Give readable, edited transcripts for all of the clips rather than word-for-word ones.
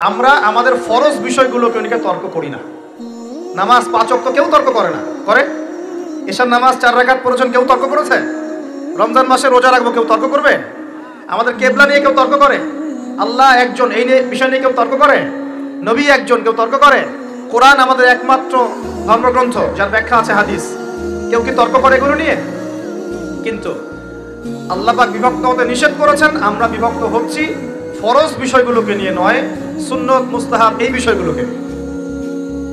আমরা আমাদের ফরজ বিষয়গুলোকে নিয়ে তর্ক করি না। নামাজ 5 ওয়াক্ত কেউ তর্ক করে না, করে? এশার নামাজ 4 রাকাত পড়েছেন, কেউ তর্ক করেছে? রমজান মাসে রোজা রাখবো, কেউ তর্ক করবে? আমাদের কেবলা নিয়ে কেউ তর্ক করে? আল্লাহ একজন, এই বিষয় নিয়ে কেউ তর্ক করে? নবী একজন, কেউ তর্ক করে? কোরআন আমাদের একমাত্র ধর্মগ্রন্থ যার ব্যাখ্যা আছে হাদিস, কেউ কি তর্ক করে এগুলো নিয়ে? কিন্তু আল্লাহ পাক বিভক্ত হতে নিষেধ করেছেন, আমরা বিভক্ত হচ্ছি ফরজ বিষয়গুলোকে নিয়ে নয়, সুন্নত মুস্তাহাব এই বিষয়গুলোকে।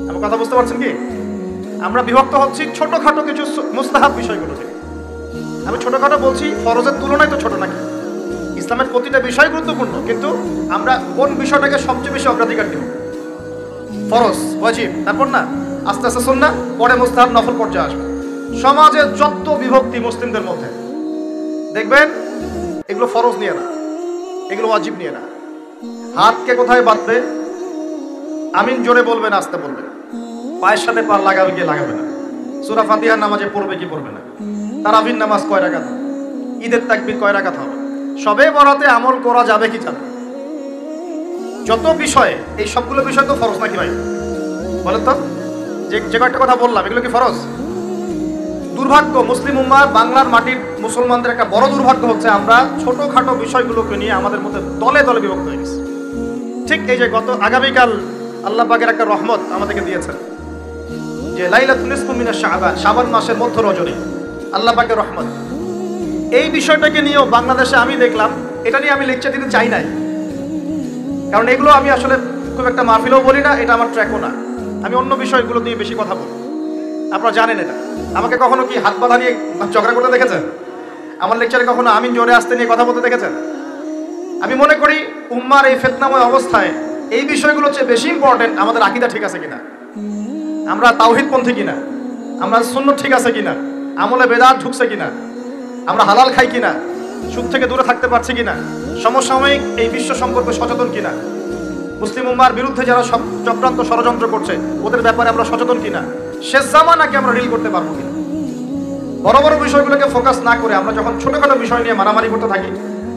আমার কথা বুঝতে পারছেন কি? আমরা বিভক্ত হচ্ছি ছোটখাটো কিছু মুস্তাহাব বিষয়গুলোকে। আমি ছোটখাটো বলছি, ফরজের তুলনায় তো ছোট নাকি? ইসলামের প্রতিটা বিষয় গুরুত্বপূর্ণ, কিন্তু আমরা কোন বিষয়টাকে সবচেয়ে বেশি অগ্রাধিকার দেব? ফরজ, ওয়াজিব, তারপর না আস্তে আস্তে সুন্নাহ, পরে মুস্তাহাব, নফল পর্যায়ে আসবে। সমাজের যত বিভক্তি মুসলিমদের মধ্যে দেখবেন, এগুলো ফরজ নিয়ে না, এগুলো ওয়াজিব নিয়ে না। হাতকে কোথায় বাঁধবে? আমিন জোরে বলবে না আস্তে বলবে? পায়ের সাথে পা লাগাবে কি লাগাবে না? সূরা ফাতিহার নামাজে পড়বে কি পড়বে না? তারাবির নামাজ কয় রাকাত? ঈদের তাকবীর কয় রাকাত হবে? সবে বরাতে আমল করা যাবে কি যাবে? যত বিষয়ে, এই সবগুলো বিষয় তো ফরজ নাকি ভাই? বলেন তো, যে কয়েকটা কথা বললাম এগুলো কি ফরজ? দুর্ভাগ্য, মুসলিম উম্মাহ, বাংলার মাটির মুসলমানদের একটা বড় দুর্ভাগ্য হচ্ছে আমরা ছোটখাটো বিষয়গুলোকে নিয়ে আমাদের মধ্যে দলে দলে বিভক্ত হয়ে গেছি। ঠিক এই যে আগামীকাল আল্লাহ পাকের একটা রহমত আমাদেরকে দিয়েছেন, যে লাইলাতুল নিসফু মিনাশ শাবান, শাবান মাসের মধ্য রজনী, আল্লাহ পাকের রহমত। এই বিষয়টাকে নিয়েও বাংলাদেশে আমি দেখলাম, এটা নিয়ে আমি লেকচার দিতে চাই নাই, কারণ এগুলো আমি আসলে খুব একটা মাহফিলেও বলি না, এটা আমার ট্র্যাকও না। আমি অন্য বিষয়গুলো নিয়ে বেশি কথা বলি, আপনারা জানেন এটা। আমাকে কখনো কি হাত বাঁধা নিয়ে ঝগড়া করতে দেখেছেন? আমার লেকচারে কখনো আমিন জোরে আসতে নিয়ে কথা বলতে দেখেছেন? আমি মনে করি উম্মার এই ফিতনাময় অবস্থায় এই বিষয়গুলো হচ্ছে বেশি ইম্পর্টেন্ট, আমাদের আকীদা ঠিক আছে কিনা, আমরা তাওহীদপন্থী কিনা, আমরা সুন্নাত ঠিক আছে কিনা, আমলে বেদাত ঢুকছে কিনা, আমরা হালাল খাই কিনা, সুদ থেকে দূরে থাকতে পারছি কিনা, সমসাময়িক এই বিশ্ব সম্পর্কে সচেতন কিনা, মুসলিম উম্মার বিরুদ্ধে যারা সব চক্রান্ত ষড়যন্ত্র করছে ওদের ব্যাপারে আমরা সচেতন কিনা, শেষ জামানাকে আমরা রিল করতে পারবো কিনা। বড় বড় বিষয়গুলোকে ফোকাস না করে আমরা যখন ছোটখাটো বিষয় নিয়ে মারামারি করতে থাকি,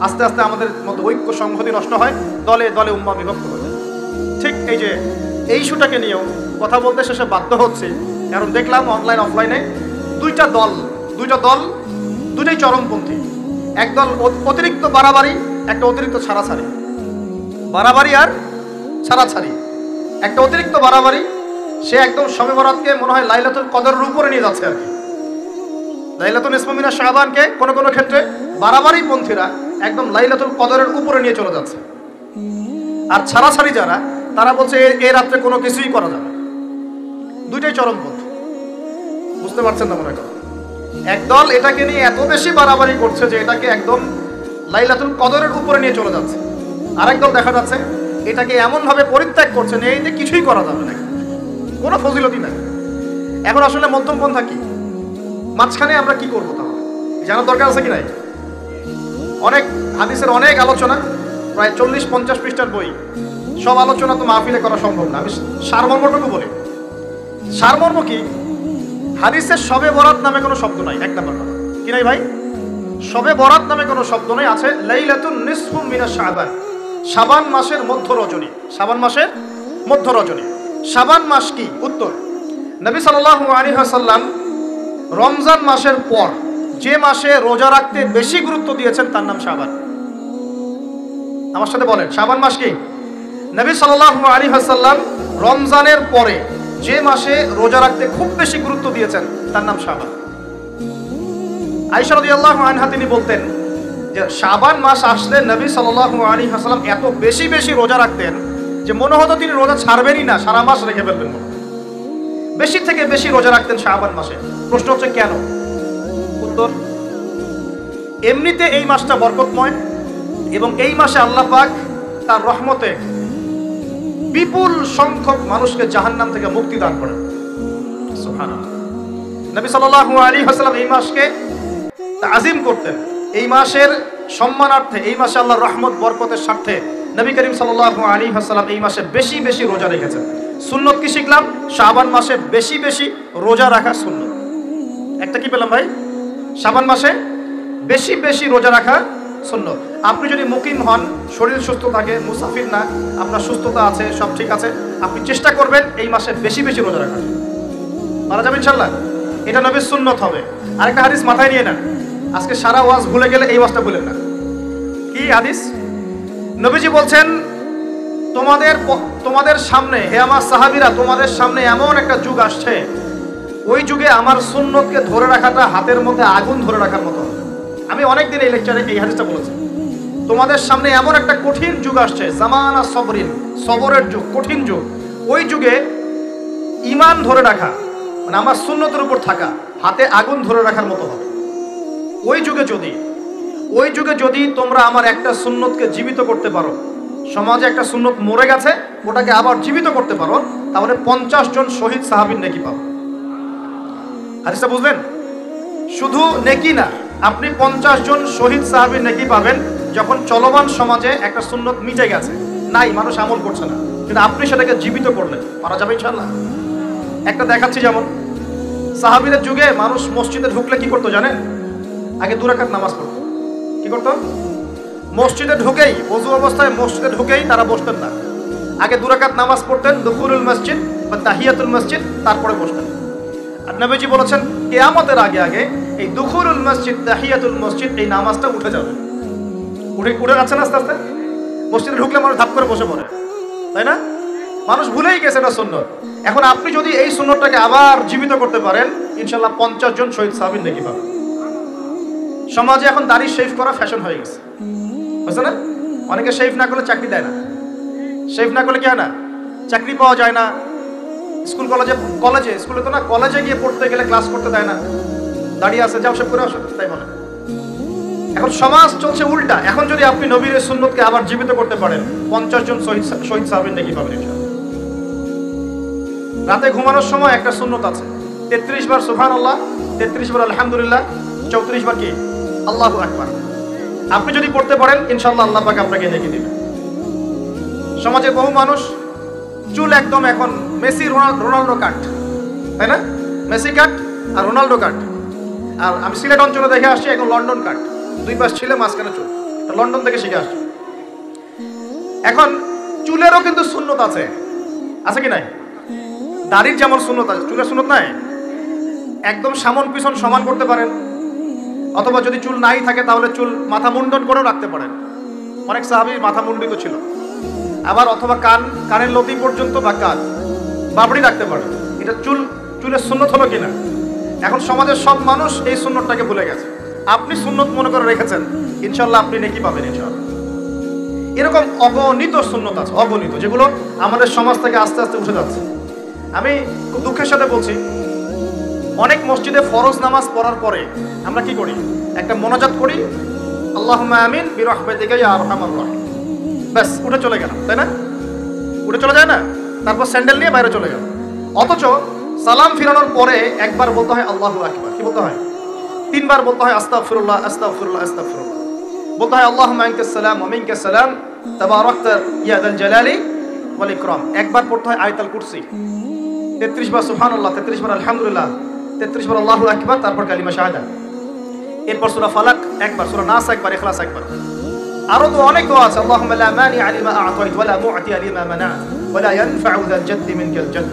আস্তে আস্তে আমাদের মধ্যে ঐক্য সংহতি নষ্ট হয়, দলে দলে উম্মাহ বিভক্ত হয়ে যায়। ঠিক এই যে এই ইস্যুটাকে নিয়েও কথা বলতে শেষে বাধ্য হচ্ছে, কারণ দেখলাম অনলাইন অফলাইনে দুইটা দল দুইটাই চরমপন্থী। একদল অতিরিক্ত বাড়াবাড়ি, একটা অতিরিক্ত ছাড়াছাড়ি। বাড়াবাড়ি আর ছাড়াছাড়ি, একটা অতিরিক্ত বাড়াবাড়ি, সে একদম শবে বরাতকে মনে হয় লাইলাতুল কদরের উপরে নিয়ে যাচ্ছে আর কি। লাইলাতুল নিসফু মিনাশ শাবানকে কোনো কোনো ক্ষেত্রে বাড়াবাড়ি পন্থীরা একদম লাইলাতুল কদরের উপরে নিয়ে চলে যাচ্ছে। আর ছাড়াছাড়ি যারা, তারা বলছে এই রাত্রে কোনো কিছুই করা যাবে। দুইটাই চরমপন্থী, বুঝতে পারছেন না মনে করেন? একদল এটাকে নিয়ে এত বেশি বাড়াবাড়ি করছে যে এটাকে একদম লাইলাতুল কদরের উপরে নিয়ে চলে যাচ্ছে। আরেকদল দেখা যাচ্ছে এটাকে এমনভাবে পরিত্যাগ করছে যে এই যে কিছুই করা যাবে না, কোনো ফজিলতি নাই। এখন আসলে মধ্যমপন্থা কি, মাঝখানে আমরা কি করবো তাহলে জানার দরকার আছে কি নাই? অনেক হাদিসের অনেক আলোচনা, প্রায় 40-50 পৃষ্ঠার বই, সব আলোচনা তো মাহফিলে করা সম্ভব না। আমি সারমর্মটুকু বলি। সারমর্ম কি? হাদিসের শবে বরাত নামে কোনো শব্দ নাই, এক নাম্বার কথা। কি নাই ভাই? শবে বরাত নামে কোনো শব্দ নেই, আছে লাইলাতুন নিসফু মিনাশ শাবান, শাবান মাসের মধ্য রজনী। শাবান মাসের মধ্য রজনী। শাবান মাস কি? উত্তর, নবী সাল্লাল্লাহু আলাইহি ওয়াসাল্লাম রমজান মাসের পর যে মাসে রোজা রাখতে বেশি গুরুত্ব দিয়েছেন তার নাম শাবান। আমার সাথে বলেন, শাবান মাস কি? নবী সাল্লাল্লাহু আলাইহি ওয়াসাল্লাম রমজানের পরে যে মাসে রোজা রাখতে খুব বেশি গুরুত্ব দিয়েছেন তার নাম শাবান। আয়েশা রাদিয়াল্লাহু আনহা তিনি বলতেন যে শাবান মাস আসলে নবী সাল্লাল্লাহু আলাইহি ওয়াসাল্লাম এত বেশি বেশি রোজা রাখতেন যে মনে হতো তিনি রোজা ছাড়বেনই না, সারা মাস রেখে ফেলবেন। বেশি থেকে বেশি রোজা রাখতেন শাবান মাসে। প্রশ্ন হচ্ছে কেন? উত্তর, এমনিতে এই মাসটা বরকতময় এবং এই মাসে আল্লাহ পাক তার রহমতে বিপুল সংখ্যক মানুষকে জাহান্নাম থেকে মুক্তি দান করেন। সুবহানাল্লাহ। নবী সাল্লাল্লাহু আলাইহি ওয়াসাল্লাম এই মাসকে তাজিম করতেন। এই মাসের সম্মানার্থে, এই মাসে আল্লাহর রহমত বরকতের স্বার্থে নবী করিম সাল্লাল্লাহু আলাইহি ওয়াসাল্লাম এই মাসে বেশি বেশি রোজা রেখেছেন। সুন্নত কি শিখলাম? শাবান মাসে বেশি বেশি রোজা রাখা সুন্নত। একটা কি পেলাম ভাই? শাবান মাসে বেশি বেশি রোজা রাখা সুন্নত। আপনি যদি মুকিম হন, শরীর সুস্থ থাকে, মুসাফির না, আপনার সুস্থতা আছে, সব ঠিক আছে, আপনি চেষ্টা করবেন এই মাসে বেশি বেশি রোজা রাখার। পারা যাবে ইনশাল্লাহ। এটা নবীর সুন্নত হবে। আরেকটা হাদিস মাথায় নিয়ে নেন, আজকে সারা ওয়াজ ভুলে গেলে এই ওয়াজটা ভুলেন না। কি হাদিস? নবীজি বলছেন, তোমাদের সামনে, হে আমার সাহাবীরা, তোমাদের সামনে এমন একটা যুগ আসছে, ওই যুগে আমার সুন্নতকে ধরে রাখাটা হাতের মধ্যে আগুন ধরে রাখার মতো। আমি অনেকদিন এই লেকচারে এই হাদিসটা বলেছি। তোমাদের সামনে এমন একটা কঠিন যুগ আসছে, জামানা সবরিন, সবরের যুগ, কঠিন যুগ। ওই যুগে ঈমান ধরে রাখা মানে আমার সুন্নতের উপর থাকা হাতে আগুন ধরে রাখার মতো হবে। ওই যুগে যদি তোমরা আমার একটা সুন্নতকে জীবিত করতে পারো, সমাজে একটা সুন্নত মরে গেছে ওটাকে আবার জীবিত করতে পারো, তাহলে 50 জন শহীদ সাহাবীর নেকি পাবো। হাদিসটা বুঝলেন? শুধু নেকি না, আপনি 50 জন শহীদ সাহাবীর নেকি পাবেন যখন চলমান সমাজে একটা সুন্নত মিটে গেছে, নাই, মানুষ আমল করছে না, কিন্তু আপনি সেটাকে জীবিত করলেন। পারা যাবে ইনশাআল্লাহ। একটা দেখাচ্ছি, যেমন সাহাবীদের যুগে মানুষ মসজিদে ঢুকলে কি করতো জানেন? আগে 2 রাকাত নামাজ পড়তো। কি করতো? মসজিদে ঢুকেই, ওযু অবস্থায় মসজিদে ঢুকেই তারা বসতেন না, আগে 2 রাকাত নামাজ পড়তেন, দুখুলুল মসজিদ বা তাহিয়াতুল মসজিদ, তারপরে বসতেন। আর নবীজি বলেছেন কিয়ামতের আগে আগে এই দুখুলুল মসজিদ, তাহিয়াতুল মসজিদ, এই নামাজটা উঠে যাবে। উঠে যাচ্ছে না আস্তে আস্তে। মসজিদে ঢুকলে মানুষ ধাপ করে বসে পড়ে, তাই না? মানুষ ভুলেই গেছে এটা সুন্নত। এখন আপনি যদি এই সুন্নতটাকে আবার জীবিত করতে পারেন, ইনশাআল্লাহ 50 জন শহীদ সাহাবীর নেকি পাবেন। সমাজে এখন দাড়ি শেভ করা ফ্যাশন হয়ে গেছে, বুঝছেন না? অনেকে শেভ না করলে চাকরি দেয় না। শেভ না করলে কি হয় না? চাকরি পাওয়া যায় না। স্কুলে তো না, কলেজে গিয়ে পড়তে গেলে ক্লাস করতে দেয় না। দাঁড়িয়ে আছে, যাও শেভ করে আসো, তাই বলে। এখন সমাজ চলছে উল্টা। এখন যদি আপনি নবীর সুন্নতকে আবার জীবিত করতে পারেন, 50 জন শহীদ সাহাবীর নেকি পাবেন ইনশাআল্লাহ। রাতে ঘুমানোর সময় একটা সুন্নত আছে, 33 বার সুবহানাল্লাহ, 33 বার আলহামদুলিল্লাহ, 34 বার কি আল্লাহু আকবার। আপনি যদি পড়তে পারেন ইনশাআল্লাহ আল্লাহ পাক আপনাকে নেকি দিবেন। সমাজে বহু মানুষ চুল একদম এখন মেসি রোনাল্ডো কাট, তাই না? মেসি কাট আর রোনাল্ডো কাট। আর আমি সিলেট অঞ্চলে দেখে আসছি এখন লন্ডন কাট, 2 পাশ ছিলে মাঝখানে চুল, লন্ডন থেকে শিখে আসছি। এখন চুলেরও কিন্তু সুন্নত আছে, আছে কি নাই? দাড়ির যেমন সুন্নত আছে, চুলের সুন্নত নাই। একদম সামন পিছন সমান করতে পারেন, অথবা যদি চুল নাই থাকে তাহলে চুল মাথা মুন্ডন করেও রাখতে পারেন। অনেক সাহাবী মাথা মুন্ডিত ছিল। আবার অথবা কানের লতি পর্যন্ত বা কাঁধ বাবড়ি রাখতে পারেন। এটা চুলের সুন্নত হলো কিনা? এখন সমাজের সব মানুষ এই সুন্নতটাকে ভুলে গেছে। আপনি সুন্নত মনে করে রেখেছেন, ইনশাআল্লাহ আপনি নেকি পাবেন ইনশাআল্লাহ। এরকম অগণিত সুন্নত আছে, অগণিত, যেগুলো আমাদের সমাজ থেকে আস্তে আস্তে উঠে যাচ্ছে। আমি খুব দুঃখের সাথে বলছি, অনেক মসজিদে ফরজ নামাজ পড়ার পরে আমরা কি করি? একটা মোনাজাত করি, আল্লাহুম্মা আমিন বিরহমাতিকা ইয়া আরহামার রাহিম, ব্যাস উঠে চলে গেলাম, তাই না? উঠে চলে যায় না? তারপর স্যান্ডেল নিয়ে বাইরে চলে গেল। অথচ সালাম ফিরানোর পরে একবার বলতে হয় আল্লাহু আকবার। কি বলতে হয়? 3 বার বলতে হয় আস্তাগফিরুল্লাহ আস্তাগফিরুল্লাহ আস্তাগফিরুল্লাহ। বলতে হয় আল্লাহুম্মা আনকাস সালাম ওয়া মিনকাস সালাম তাবারাকতা ইয়া যাল জালালি ওয়াল ইকরাম। একবার পড়তে হয় আয়াতুল কুরসি, 33 বার সুবহানাল্লাহ, 33 বার আলহামদুলিল্লাহ, 33 বার আল্লাহু আকবার, তারপর কালিমা শাহাদা। এরপর সূরা ফালাক একবার, সূরা নাস একবার, ইখলাস একবার। আরো তো অনেক দোয়া আছে, আল্লাহুম্মা লা মানিআ লিমা আ'তাইত ওয়া লা মু'তিয়া লিমা মানা'ত ওয়া লা ইয়ানফা'ু যাল জাদ্দি মিনকাল জাদ্দ।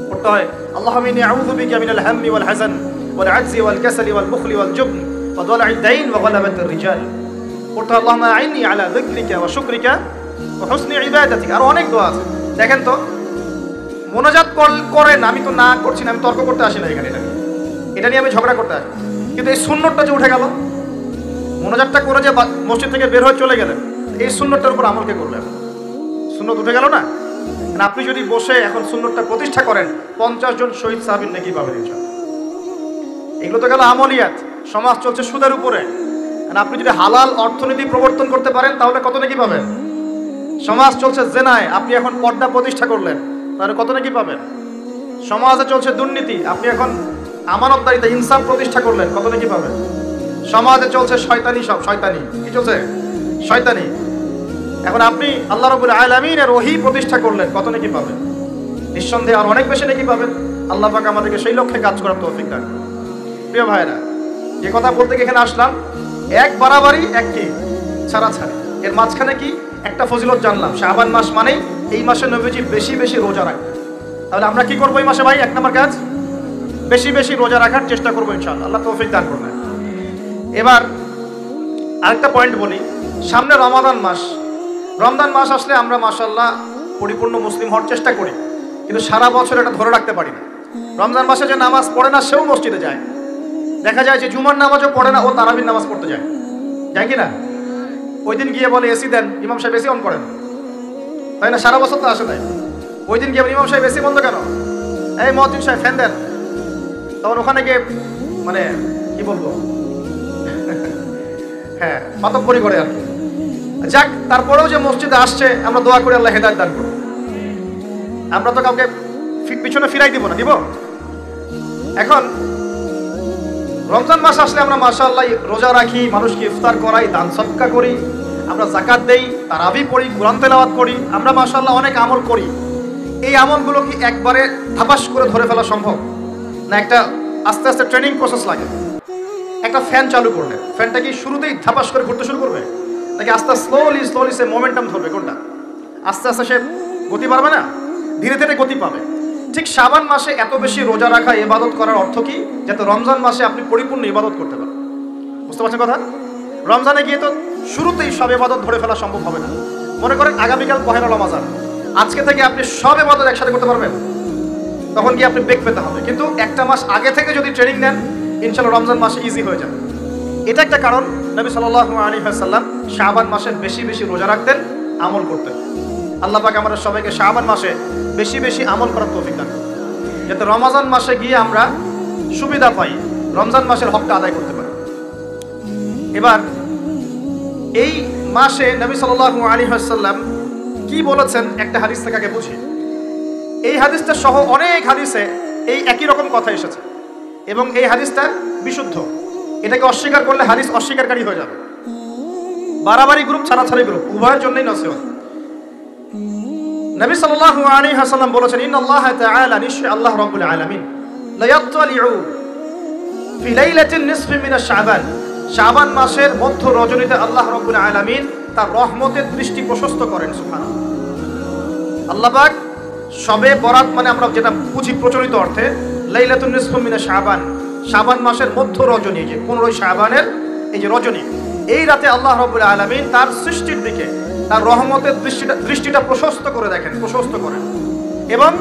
পড়তে হয় আল্লাহুম্মা ইন্নী আউযু বিকা মিনাল হাম্মি ওয়াল হাযান ওয়াল আ'জজি ওয়াল কাসালি ওয়াল বুখলি ওয়াল জুবন ওয়া দালা'id দাইন ওয়া গালাবাতির রিজাল। পড়তে হয় আল্লাহুম্মা আ'ইন্নী আলা যিকরিকা ওয়া শুকরিকা ওয়া হুসনি ইবাদাতিকা। আরো অনেক দোয়া আছে। দেখেন তো, মোনাজাত করেন, আমি তো না করছি না, আমি তর্ক করতে আসি না এখানে, এটা নিয়ে আমি ঝগড়া করতে আসি। কিন্তু এই সুন্নতটা যে উঠে গেল, মোনাজাতটা করে যে মসজিদ থেকে বের হয়ে চলে গেলেন, এই সুন্নতটার উপর আমল কে করলেন? সুন্নত উঠে গেল না? আপনি যদি বসে এখন সুন্নতটা প্রতিষ্ঠা করেন, 50 জন শহীদ সাহাবীর নেকি পাবেন ইনশাআল্লাহ। এগুলো তো গেল আমলিয়াত। সমাজ চলছে সুদের উপরে, আপনি যদি হালাল অর্থনীতি প্রবর্তন করতে পারেন তাহলে কত নেকি পাবেন? সমাজ চলছে জেনায়, আপনি এখন পর্দা প্রতিষ্ঠা করলেন, তাহলে কত নাকি পাবেন? সমাজে চলছে দুর্নীতি, আপনি এখন আমানতদারিতা ইনসাফ প্রতিষ্ঠা করলেন, কত নাকি পাবেন? সমাজে চলছে শয়তানি, সব শয়তানি। কি চলছে? শয়তানি। এখন আপনি আল্লাহ রাব্বুল আলামিনের ওহী প্রতিষ্ঠা করলেন, কত নাকি পাবেন? নিঃসন্দেহে আর অনেক বেশি নাকি পাবেন। আল্লাহ পাক আমাদেরকে সেই লক্ষ্যে কাজ করার তৌফিক দান করুন। প্রিয় ভাইরা, যে কথা বলতে এখানে আসলাম, এক বাড়াবাড়ি এক কি ছাড়াছাড়ি। এর মাঝখানে কি একটা ফজিলত জানলাম, শাবান মাস মানেই এই মাসে নবীজি বেশি বেশি রোজা রাখবেন। তাহলে আমরা কি করবো এই মাসে ভাই? 1 নম্বর কাজ, বেশি বেশি রোজা রাখার চেষ্টা করবো ইনশাআল্লাহ। আল্লাহ তৌফিক দান করবেন। এবার আরেকটা পয়েন্ট বলি, সামনে রমাদান মাস। রমজান মাস আসলে আমরা মাশাআল্লাহ পরিপূর্ণ মুসলিম হওয়ার চেষ্টা করি, কিন্তু সারা বছর এটা ধরে রাখতে পারি না। রমজান মাসে যে নামাজ পড়ে না সেও মসজিদে যায়। দেখা যায় যে জুমার নামাজও পড়ে না, ও তারাবির নামাজ পড়তে যায়, যায় কি না? ওই দিন গিয়ে বলে এসি দেন, ইমাম সাহেব এসি অন করেন, তাই না? সারা বছর তো আসে তাই। ওই দিন গিয়ে ইমাম সাহেব এসি বন্ধ কেন, এই মুয়াজ্জিন সাহেব ফ্যান দেন। তখন ওখানে গিয়ে মানে কি বলবো, হ্যাঁ মাতব্বরি করে আর কি। যাক, তারপরেও যে মসজিদে আসছে আমরা দোয়া করি আল্লাহ হেদায়েত দান করুন। আমরা তো কাউকে পিছনে ফিরাই দিব না, দিব? এখন রমজান মাস আসলে আমরা মাশাআল্লাহ রোজা রাখি, মানুষকে ইফতার করাই, দান সদকা করি, আমরা যাকাত দেই, তারাবি পড়ি, কোরআন তেলাওয়াত করি, আমরা মাশাআল্লাহ অনেক আমল করি। এই আমলগুলো কি একবারে ধাপাস করে ধরে ফেলা সম্ভব না? একটা আস্তে আস্তে ট্রেনিং প্রসেস লাগে। একটা ফ্যান চালু করলে ফ্যানটা কি শুরুতেই ধাপাস করে ঘুরতে শুরু করবে, নাকি আস্তে স্লোলি স্লোলি সে মোমেন্টাম ধরবে? কোনটা? আস্তে আস্তে সে গতি পাবে না, ধীরে ধীরে গতি পাবে। ঠিক শাবান মাসে এত বেশি রোজা রাখা, ইবাদত করার অর্থ কি? যাতে রমজান মাসে আপনি পরিপূর্ণ ইবাদত করতে পারেন। বুঝতে পারছেন কথা? রমজানে গিয়ে তো শুরুতেই সব ইবাদত ধরে ফেলা সম্ভব হবে না। মনে করেন আগামীকাল পহেলা রমজান, আজকে থেকে আপনি সব ইবাদত একসাথে করতে পারবেন? তখন কি আপনি বেগ পেতে হবে। কিন্তু একটা মাস আগে থেকে যদি ট্রেনিং নেন, ইনশাআল্লাহ রমজান মাসে ইজি হয়ে যাবে। এটা একটা কারণ নবী সাল্লাল্লাহু আলাইহি ওয়াসাল্লাম শাবান মাসে বেশি বেশি রোজা রাখতেন, আমল করতেন। আল্লাহ পাক আমাদের সবাইকে শাবান মাসে বেশি বেশি আমল করার তৌফিক দান করুন, যাতে রমজান মাসে গিয়ে আমরা সুবিধা পাই, রমজান মাসের হকটা আদায় করতে পারি। এবার এই মাসে নবী সাল্লাল্লাহু আলাইহি ওয়াসাল্লাম কি বলেছেন একটা হাদিস থেকে আগে বুঝি। এই হাদিসটা সহ অনেক হাদিসে এই একই রকম কথা এসেছে এবং এই হাদিসটা বিশুদ্ধ। এটাকে অস্বীকার করলে হাদিস অস্বীকারী হয়ে যাবে। বাড়াবাড়ি গ্রুপ, ছাড়াছাড়ি গ্রুপ, উভয়ের জন্যই নসিহত। নবী সাল্লাল্লাহু আলাইহি ওয়াসাল্লাম বলেছেন, ইন্নাল্লাহ তাআলা, নিশ্চয় আল্লাহ রাব্বুল আলামিন, লা ইয়াত্তালিউ ফি লাইলাতিন নিসফি মিনাশ শাবান, শাবান মাসের মধ্য রজনীতে আল্লাহ রাব্বুল আলামিন তার রহমতের দৃষ্টি প্রশস্ত করেন। সুবহানাল্লাহ। আল্লাহ পাক শবে বরাত মানে আমরা যেটা বুঝি প্রচলিত অর্থে, লাইলাতুন নিসফি মিনাশ শাবান, শাবান মাসের মধ্য রজনী, যে 15 শাবানের এই যে রজনী, এই রাতে আল্লাহ রাব্বুল আলামিন তার সৃষ্টির দিকে তার রহমতের দৃষ্টিটা প্রশস্ত করে দেখেন, প্রশস্ত করেন। এবং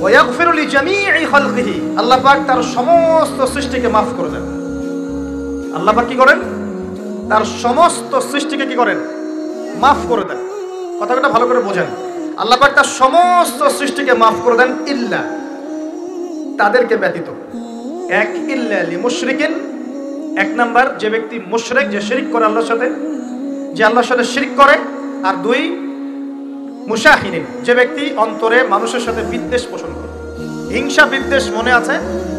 ওয়াগফিরু লিজামিই খালকিহি, আল্লাহ পাক তার সমস্ত সৃষ্টিকে মাফ করে দেন। আল্লাহ পাক কি করেন? তার সমস্ত সৃষ্টিকে কি করেন? মাফ করে দেন। কথাটা ভালো করে বোঝেন। আল্লাহ পাক তার সমস্ত সৃষ্টিকে মাফ করে দেন, ইল্লা, তাদেরকে ব্যতীত। এক, ইল্লা লিমুশরিকিন, এক নাম্বার যে ব্যক্তি মুশরিক, যে শিরক করে আল্লাহর সাথে, যে আল্লাহর সাথে শিরক করে। আর 2, মুশাহিনিন, যে ব্যক্তি অন্তরে মানুষের সাথে বিদ্বেষ পোষণ করে, হিংসা বিদ্বেষ মনে আছে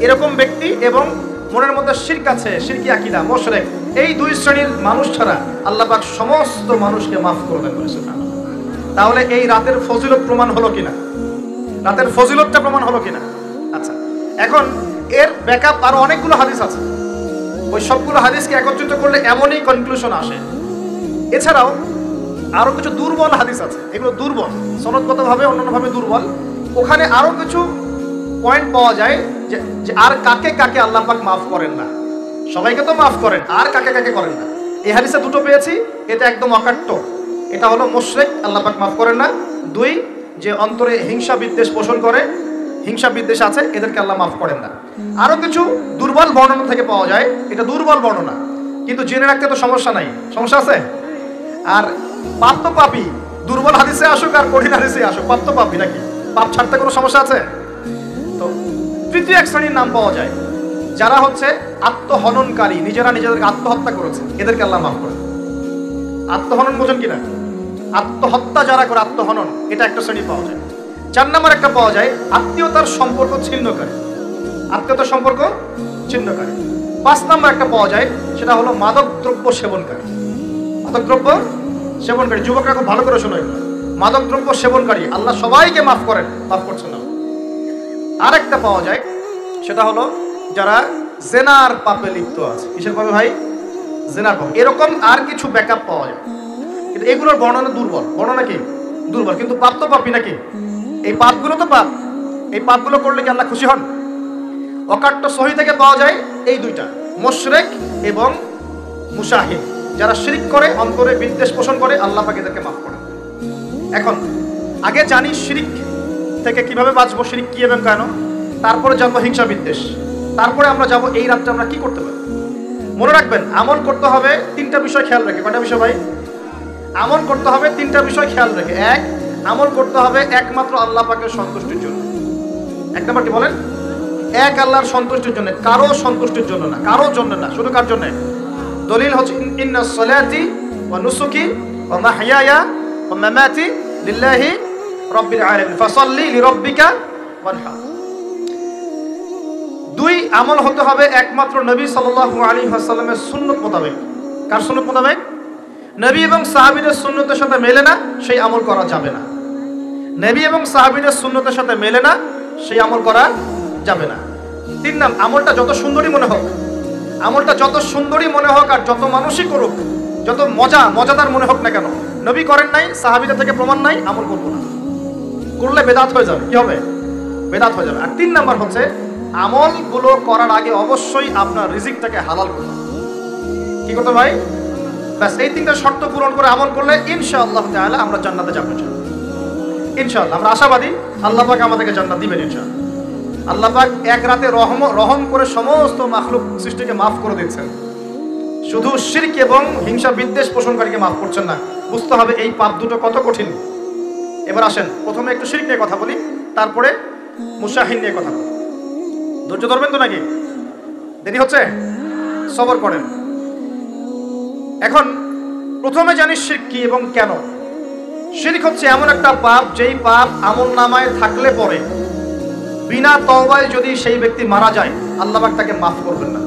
এরকম ব্যক্তি, এবং মনের মধ্যে শিরক আছে, শিরকি আকীদা, মুশরিক, এই 2 শ্রেণীর মানুষ ছাড়া আল্লাহ পাক সমস্ত মানুষকে মাফ করে দেন। সুবহানাল্লাহ। তাহলে এই রাতের ফজিলত প্রমাণ হলো কিনা? রাতের ফজিলতটা প্রমাণ হলো কিনা? আচ্ছা, এখন এর ব্যাকআপ আরো অনেকগুলো হাদিস আছে। ওই সবগুলো হাদিসকে একত্রিত করলে এমনই কনক্লুশন আসে। এছাড়াও আরো কিছু দুর্বল হাদিস আছে, এগুলো দুর্বল, সনদগতভাবে অন্যান্যভাবে দুর্বল। ওখানে আরো কিছু পয়েন্ট পাওয়া যায় যে আর কাকে কাকে আল্লাহ পাক মাফ করেন না। সবাইকে তো মাফ করেন, আর কাকে কাকে করেন না। এই হাদিসে 2টো পেয়েছি, এটা একদম অকাট্য। এটা হলো মুশরিক, আল্লাহ পাক মাফ করেন না। 2, যে অন্তরে হিংসা বিদ্বেষ পোষণ করে, হিংসা বিদ্বেষ আছে, এদেরকে আল্লাহ মাফ করেন না। আরো কিছু দুর্বল বর্ণনা থেকে পাওয়া যায়, এটা দুর্বল বর্ণনা, কিন্তু জেনে রাখতে তো সমস্যা নাই। সমস্যা আছে? আর পাপ তো পাপী, দুর্বল হাদিসে আসুক আর কঠিন হাদিসে আসুক, পাপ তো পাপী নাকি? পাপ ছাড়তে কোনো সমস্যা আছে? তো তৃতীয় এক শ্রেণীর নাম পাওয়া যায়, যারা হচ্ছে আত্মহননকারী, নিজেরা নিজেদেরকে আত্মহত্যা করেছে, এদেরকে আল্লাহ মাফ করেন। আত্মহনন বোঝেন কিনা? আত্মহত্যা যারা করে, আত্মহনন, এটা একটা শ্রেণী পাওয়া যায়। 4 নম্বর একটা পাওয়া যায় আত্মীয়তার সম্পর্ক ছিন্নকারী, আত্মীয়তার সম্পর্ক ছিন্নকারী। 5 নম্বর একটা পাওয়া যায়, সেটা হলো মাদক দ্রব্য সেবনকারী। মাদক দ্রব্য সেবনকারী, যুবকরা খুব ভালো করে শোনো, মাদক দ্রব্য সেবনকারী আল্লাহ সবাইকে মাফ করেন, মাফ করছেন না। আরেকটা পাওয়া যায়, সেটা হলো যারা জেনার পাপে লিপ্ত আছে। কিসের পাপে ভাই? জেনার পাপ। এরকম আর কিছু ব্যাকআপ পাওয়া যায়, কিন্তু এগুলোর বর্ণনা দুর্বল। বর্ণনা কি দুর্বল, কিন্তু পাপ তো পাপই নাকি? এই পাপগুলো তো পাপ। এই পাপগুলো করলে কি আল্লাহ খুশি হন? অকাট্য সহি থেকে পাওয়া যায় এই দুইটা, মুশরিক এবং মুশাহিদ। যারা শিরক করে, অন্তরে বিদ্বেষ পোষণ করে, আল্লাহ পাক এদেরকে মাফ করেন। এখন আগে জানি শিরক থেকে কিভাবে বাঁচবো, শিরক কি এবং কেন, তারপরে জানবো হিংসা বিদ্বেষ, তারপরে আমরা যাবো এই রাতটা আমরা কি করতে পারি। মনে রাখবেন, আমল করতে হবে তিনটা বিষয় খেয়াল রেখে। কয়টা বিষয় ভাই? আমল করতে হবে তিনটা বিষয় খেয়াল রেখে। এক, আমল করতে হবে একমাত্র আল্লাহ পাকের সন্তুষ্টির জন্য। এক নম্বর কি বলেন? এক, আল্লাহর সন্তুষ্টির জন্য, কারো সন্তুষ্টির জন্য না, কারোর জন্য না, শুধু কার জন্য? দলিল হচ্ছে ইন্নাস সালাতি ওয়া নুসুকি ওয়া মাহইয়ায়া ওয়া মামাতি লিল্লাহি রাব্বিল আলামিন ফাসাল্লি লিরাব্বিকা ওয়ানহার। দুই, আমল হতে হবে একমাত্র নবী সাল্লাল্লাহু আলাইহি ওয়াসাল্লামের সুন্নাত মোতাবেক। কার সুন্নাত মোতাবেক? নবী এবং সাহাবীদের সুন্নতের সাথে মেলে না সেই আমল করা যাবে না। নবী এবং সাহাবীদের সুন্নতের সাথে মেলে না সেই আমল করা যাবে না। তিন নাম, আমলটা যত সুন্দরী মনে হোক, আমলটা যত সুন্দরী মনে হোক আর যত মানুষই করুক, যত মজাদার মনে হোক না কেন, নবী করেন নাই, সাহাবীদের থেকে প্রমাণ নাই, আমল করবো না। করলে বেদাত হয়ে যাবে। কি হবে? বেদাত হয়ে যাবে। আর তিন নাম্বার হচ্ছে, আমলগুলো করার আগে অবশ্যই আপনার রিজিকটাকে হালাল করতে হবে। কি করতে ভাই? ব্যাস এই তিনটা শর্ত পূরণ করে আমল করলে ইনশাআল্লাহ তাআলা আমরা জান্নাতে যাবো। ইনশাআল্লাহ আমরা আশাবাদী, আল্লাহ পাক আমাদেরকে জান্নাত দিবেন ইনশাআল্লাহ। আল্লাহ পাক এক রাতে রহম করে সমস্ত মাখলুক সৃষ্টিকে মাফ করে দিচ্ছেন, শুধু শিরক এবং হিংসা বিদ্বেষ পোষণকারীকে মাফ করছেন না। বুঝতে হবে এই পাপ দুটো কত কঠিন। এবার আসেন, প্রথমে একটু শিরক নিয়ে কথা বলি, তারপরে মুশাহিদ নিয়ে কথা বলি। ধৈর্য ধরবেন তো নাকি? দেরি হচ্ছে? সবর করেন। এখন প্রথমে জানি শিরক কি এবং কেন। শিরক হচ্ছে এমন একটা পাপ, যেই পাপ আমলনামায় থাকলে পরে বিনা তওবায় যদি সেই ব্যক্তি মারা যায়, আল্লাহ পাক তাকে মাফ করবেন না।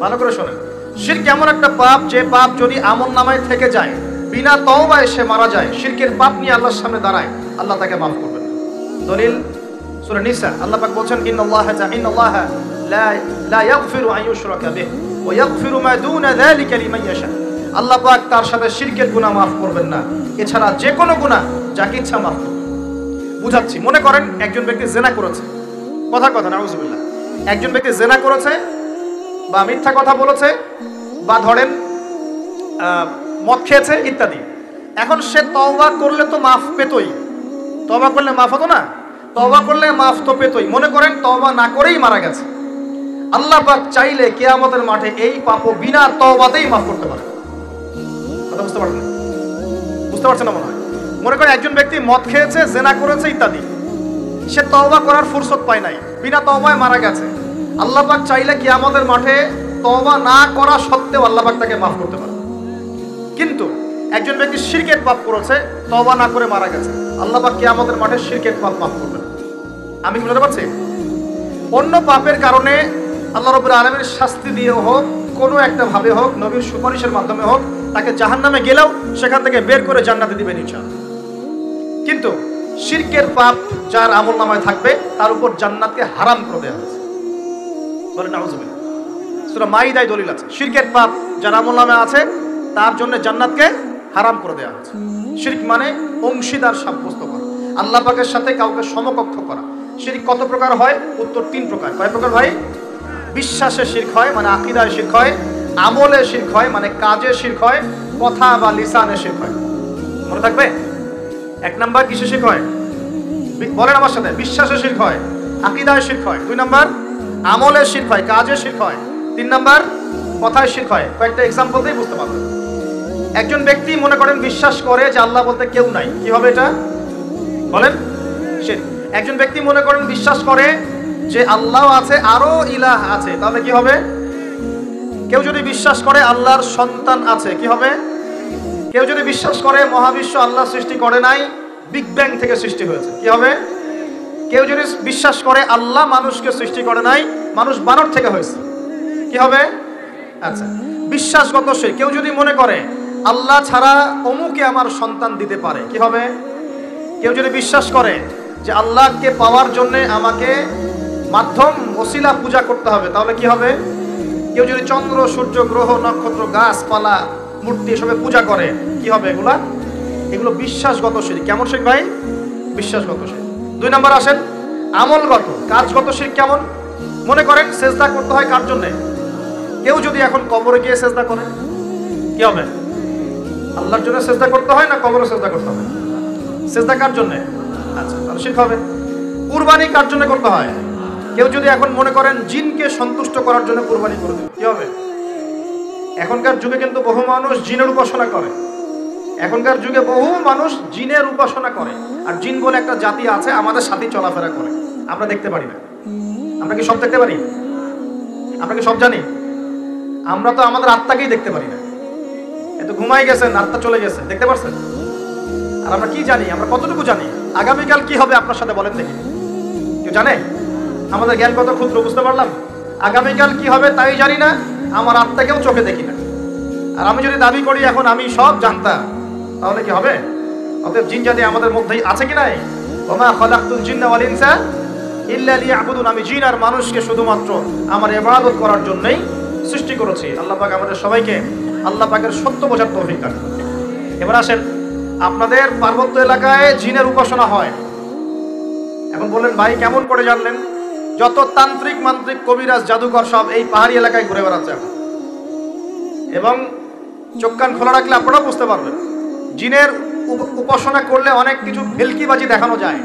ভালো করে শোনেন, শিরক এমন একটা পাপ, যে পাপ যদি আমলনামায় থেকে যায়, বিনা তওবায় সে মারা যায়, শিরকের পাপ নিয়ে আল্লাহর সামনে দাঁড়ায়, আল্লাহ তাকে মাফ করবেন না। দলিল সূরা নিসা, আল্লাহ পাক বলেন, ইন্নাল্লাহা লা ইয়াগফিরু আন ইউশরাকা বিহি ওয়া ইয়াগফিরু মা দুনা যালিকা লিমান ইয়াশা। আল্লাহ পাক তার সাথে শিরকের গুনাহ মাফ করবেন না, এছাড়া যে কোনো গুনাহ যাকে ইচ্ছা মাফ করবেন। বুঝাচ্ছি, মনে করেন একজন ব্যক্তি জেনা করেছে, কথা নাউযুবিল্লাহ, একজন ব্যক্তি জেনা করেছে বা মিথ্যা কথা বলেছে বা ধরেন মদ খেয়েছে ইত্যাদি। এখন সে তওবা করলে তো মাফ পেতই, তওবা করলে মাফ হতো না? তওবা করলে মাফ তো পেতই। মনে করেন তওবা না করেই মারা গেছে, আল্লাহ পাক চাইলে কিয়ামতের মাঠে এই পাপও বিনা তওবাতেই মাফ করতে পারে। কথা বুঝতে পারছেন? বুঝতে পারছেন না মনে হয়? মনে করেন একজন ব্যক্তি মদ খেয়েছে, জেনা করেছে ইত্যাদি, সে তওবা করার ফুরসত পায় নাই, বিনা তওবায় মারা গেছে। আল্লাহ পাক চাইলে কিয়ামতের মাঠে তওবা না করা সত্ত্বেও আল্লাহ পাক তাকে মাফ করতে পারে। কিন্তু একজন ব্যক্তি শিরকের পাপ করেছে, তওবা না করে মারা গেছে, আল্লাহ পাক কিয়ামতের মাঠে শিরকের পাপ মাফ করবেন। আমি কি বুঝতে পারছি? অন্য পাপের কারণে আল্লাহ রাব্বুল আলামিন শাস্তি দিয়ে হোক, কোনো একটা ভাবে হোক, নবীর সুপারিশের মাধ্যমে হোক, তাকে জাহান্নামে গেলেও সেখান থেকে বের করে জান্নাতে দিবেন ইনশাআল্লাহ। কিন্তু শিরকের পাপ যার আমলনামায় থাকবে, তার উপর জান্নাতকে হারাম করে দেওয়া হয়েছে। বলেন নাউযুবিল্লাহ। সূরা মাইদায় দলিল আছে, শিরকের পাপ যার আমলনামায় আছে তার জন্য জান্নাতকে হারাম করে দেওয়া হয়েছে। শিরক মানে অংশীদার সাব্যস্ত করা, আল্লাহ পাকের সাথে কাউকে সমকক্ষ করা। শিরক কত প্রকার হয়? উত্তর তিন প্রকার। কয় প্রকার ভাই? বিশ্বাসে শিরক হয়, মানে আকীদায় শিরক হয়, আমলে শিরক হয়, মানে কাজে শিরক হয়, কথা বা লিসানে শিরক হয়। মনে থাকবে? এক নাম্বার কিসে শিরক হয়? বলেন আমার সাথে। বিশ্বাসে শিরক হয়, আকীদায় শিরক হয়। দুই নাম্বার আমলে শিরক হয়, কাজে শিরক হয়। তিন নাম্বার কথায় শিরক হয়। কয়েকটা এক্সাম্পল দিয়ে বুঝতে পারবেন। একজন ব্যক্তি মনে করেন বিশ্বাস করে যে আল্লাহ বলতে কেউ নাই, কি হবে এটা? বলেন শিরক। একজন ব্যক্তি মনে করেন বিশ্বাস করে যে আল্লাহ আছে, আরো ইলাহ আছে, তাহলে কি হবে? কেউ যদি বিশ্বাস করে আল্লাহর সন্তান আছে, কি হবে? কেউ যদি বিশ্বাস করে মহাবিশ্ব আল্লাহ সৃষ্টি করে নাই, বিগ ব্যাং থেকে সৃষ্টি হয়েছে, কি হবে? কেউ যদি বিশ্বাস করে আল্লাহ মানুষকে সৃষ্টি করে নাই, মানুষ বানর থেকে হয়েছে, কি হবে? আচ্ছা, বিশ্বাসগত সে। কেউ যদি মনে করে আল্লাহ ছাড়া অমুকে আমার সন্তান দিতে পারে, কি হবে? কেউ যদি বিশ্বাস করে যে আল্লাহকে পাওয়ার জন্য আমাকে মাধ্যম ওসিলা পূজা করতে হবে, তাহলে কি হবে? কেউ যদি চন্দ্র, সূর্য, গ্রহ, নক্ষত্র, গাছপালা, মূর্তি এসবে পূজা করে, কি হবে এগুলো বিশ্বাসগত শিরক। কেমন শিরক ভাই? বিশ্বাসগত শিরক। 2 নম্বর আসেন আমলগত, কাজগত শিরক। কেমন? মনে করেন সেজদা করতে হয় কার জন্য? কেউ যদি এখন কবরে গিয়ে সেজদা করে, কি হবে? আল্লাহর জন্য সেজদা করতে হয় না কবরে সেজদা করতে হয়? সেজদা কার জন্য? আচ্ছা, তাহলে শিরক হবে। কুরবানি কার জন্য করতে হয়? কেউ যদি এখন মনে করেন জিনকে সন্তুষ্ট করার জন্য কুরবানি করে দেবে, কি হবে? এখনকার যুগে কিন্তু বহু মানুষ জিনের উপাসনা করে। এখনকার যুগে বহু মানুষ জিনের উপাসনা করে। আর জিন বলে একটা জাতি আছে, আমাদের সাথে চলাফেরা করে, আমরা দেখতে পারি না। আমরা কি সব দেখতে পারি? আমরা কি সব জানি? আমরা তো আমাদের আত্মাকেই দেখতে পারি না। এত ঘুমাই গেছেন, আত্মা চলে গেছে, দেখতে পারছেন? আর আমরা কি জানি? আমরা কতটুকু জানি? আগামীকাল কি হবে আপনার সাথে বলেন দেখি, কেউ জানে? আমাদের জ্ঞান কত ক্ষুদ্র, বুঝতে পারলাম। আগামীকাল কি হবে তাই জানি না, আমার আত্মাকেও চোখে দেখি না। আর আমি যদি দাবি করি এখন আমি সব জানতাম, তাহলে কি হবে? অতএব জিন জাতি আমাদের মধ্যেই আছে কি নাই? ওমা খালাকতুল জিন্না ওয়াল ইনসা ইল্লা লিয়াবুদুন। আমি জিন আর মানুষকে শুধুমাত্র আমার ইবাদত করার জন্যই সৃষ্টি করেছি। আল্লাহ পাক আমাদের সবাইকে আল্লাহ পাকের সত্য বোঝার তৌফিক দান করুন। এবার আসেন, আপনাদের পার্বত্য এলাকায় জিনের উপাসনা হয়। এখন বললেন ভাই কেমন করে জানলেন? যত তান্ত্রিক, মান্ত্রিক, কবিরাজ, জাদুকর সব এই পাহাড়ি এলাকায় ঘুরে বেড়াচ্ছে এখন। এবং চোখ কান খোলা রাখলে আপনারা বুঝতে পারবেন, জিনের উপাসনা করলে অনেক কিছু ভেলকিবাজি দেখানো যায়।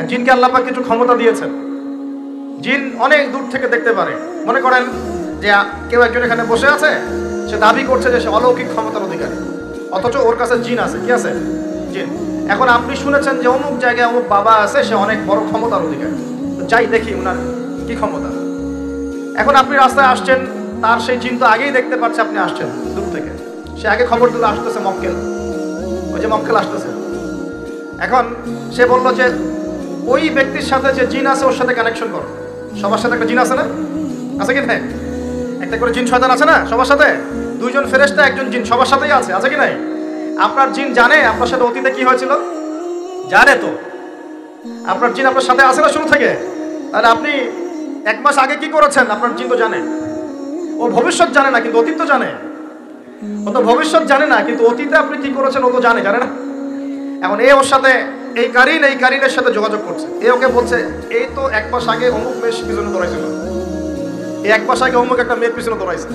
জিনকে আল্লাহ পাক কিছু ক্ষমতা দিয়েছেন। জিন অনেক দূর থেকে দেখতে পারে। মনে করেন যে কেউ একজন এখানে বসে আছে, সে দাবি করছে যে সে অলৌকিক ক্ষমতার অধিকারী, অথচ ওর কাছে জিন আছে। কি আছে? জিন। এখন আপনি শুনেছেন যে অমুক জায়গায় অমুক বাবা আছে, সে অনেক বড় ক্ষমতার অধিকারী, যাই দেখি ওনার কি ক্ষমতা। এখন আপনি রাস্তায় আসছেন, তার সেই জিন তো আগেই দেখতে পাচ্ছে আপনি আসছেন দূর থেকে, সে আগে খবর দিলে আসতেছে মক্কেল, ওই যে মক্কেল আসতেছে। এখন সে বললো যে ওই ব্যক্তির সাথে যে জিন আছে ওর সাথে কানেকশন করো। সবার সাথে একটা জিন আছে না? আছে কি নাই? একটা করে জিন শয়তান আছে না সবার সাথে? 2 জন ফেরেশতা, 1 জন জিন সবার সাথেই আছে কি নাই? আপনার জিন জানে আপনার সাথে অতীতে কি হয়েছিল? জানে তো। আপনার জিন আপনার সাথে আছে না শুরু থেকে? তাহলে আপনি 1 মাস আগে কি করেছেন আপনার জিন তো জানে। ও ভবিষ্যৎ জানে না কিন্তু অতীত তো জানে। ও তো ভবিষ্যৎ জানে না কিন্তু অতীতে আপনি কি করেছেন ও তো জানে না? এখন এ ওর সাথে এই কারিনের সাথে যোগাযোগ করছে। এ ওকে বলছে এই তো 1 মাস আগে অমুক মেয়ের পিছনে দৌড়াইছিল, এই 1 মাস আগে অমুক একটা মেয়ের পিছনে দৌড়াইছে,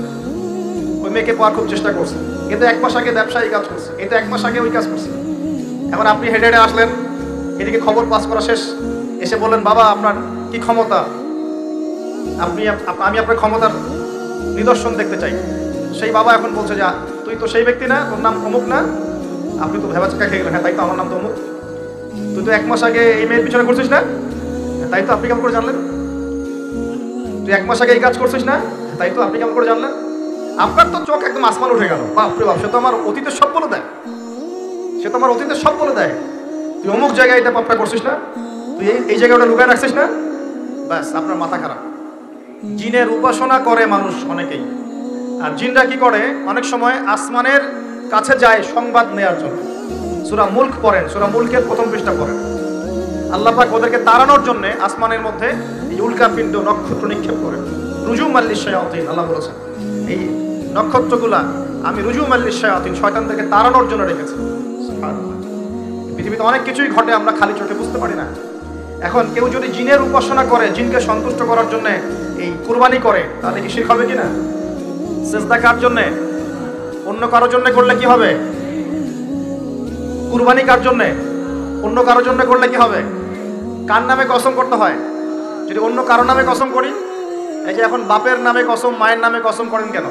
ওই মেয়েকে পাওয়ার খুব চেষ্টা করছে, কিন্তু 1 মাস আগে ব্যবসায়ী কাজ করছে, এটা 1 মাস আগে ওই কাজ করছে। এখন আপনি হেঁটে হেঁটে আসলেন, এদিকে খবর পাস করা শেষ, এসে বললেন বাবা আপনার কি ক্ষমতা, আমি আপনার ক্ষমতার নিদর্শন দেখতে চাই। সেই বাবা এখন বলছে যে তুই তো সেই ব্যক্তি না, তোর নাম অমুক না? আপনি তো ভেবাচাকা খেয়ে গেলেন। হ্যাঁ তাই তো, আমার নাম তো অমুক। তুই তো 1 মাস আগে এই মেয়ের পিছনে করছিস না? তাই তো, আপনি কেমন করে জানলেন? তুই 1 মাস আগে এই কাজ করছিস না? তাই তো, আপনি কেমন করে জানলেন? আপনার তো চোখ একদম আসমান উঠে গেল। বাপরে বাপ, সে তো আমার অতীতের সব বলে দেয়, তুই অমুক জায়গায় এটা পাপটা করছিস না, তুই এই জায়গায় ওটা লুকায় রাখছিস না, ব্যাস আপনার মাথা খারাপ। জিনের উপাসনা করে মানুষ অনেকেই। আর জিনরা কি করে, অনেক সময় আসমানের কাছে যায় সংবাদ নেওয়ার জন্য। সূরা মুলক পড়েন, সূরা মুলকের 1ম পৃষ্ঠা পড়েন। আল্লাহ পাক ওদেরকে তাড়ানোর জন্য আসমানের মধ্যে এই উল্কাপিণ্ড, নক্ষত্র নিক্ষেপ করেন। রুজুম আল্লিশ শায়াতিন, আল্লাহ বলেছেন এই নক্ষত্রগুলা আমি রুজুম আল্লিশ শায়াতিন, শয়তানদেরকে তাড়ানোর জন্য রেখেছি। সুবহানাল্লাহ। পৃথিবীতে অনেক কিছুই ঘটে, আমরা খালি চোখে বুঝতে পারি না। এখন কেউ যদি জিনের উপাসনা করে, জিনকে সন্তুষ্ট করার জন্য এই কুরবানি করে, তাহলে কি শিরক হবে কিনা? সেজদা কার জন্য? অন্য কারোর জন্য করলে কি হবে? কুরবানি কার জন্য? অন্য কারোর জন্য করলে কি হবে? কার নামে কসম করতে হয়? যদি অন্য কারোর নামে কসম করি, এই যে এখন বাপের নামে কসম, মায়ের নামে কসম করেন কেন?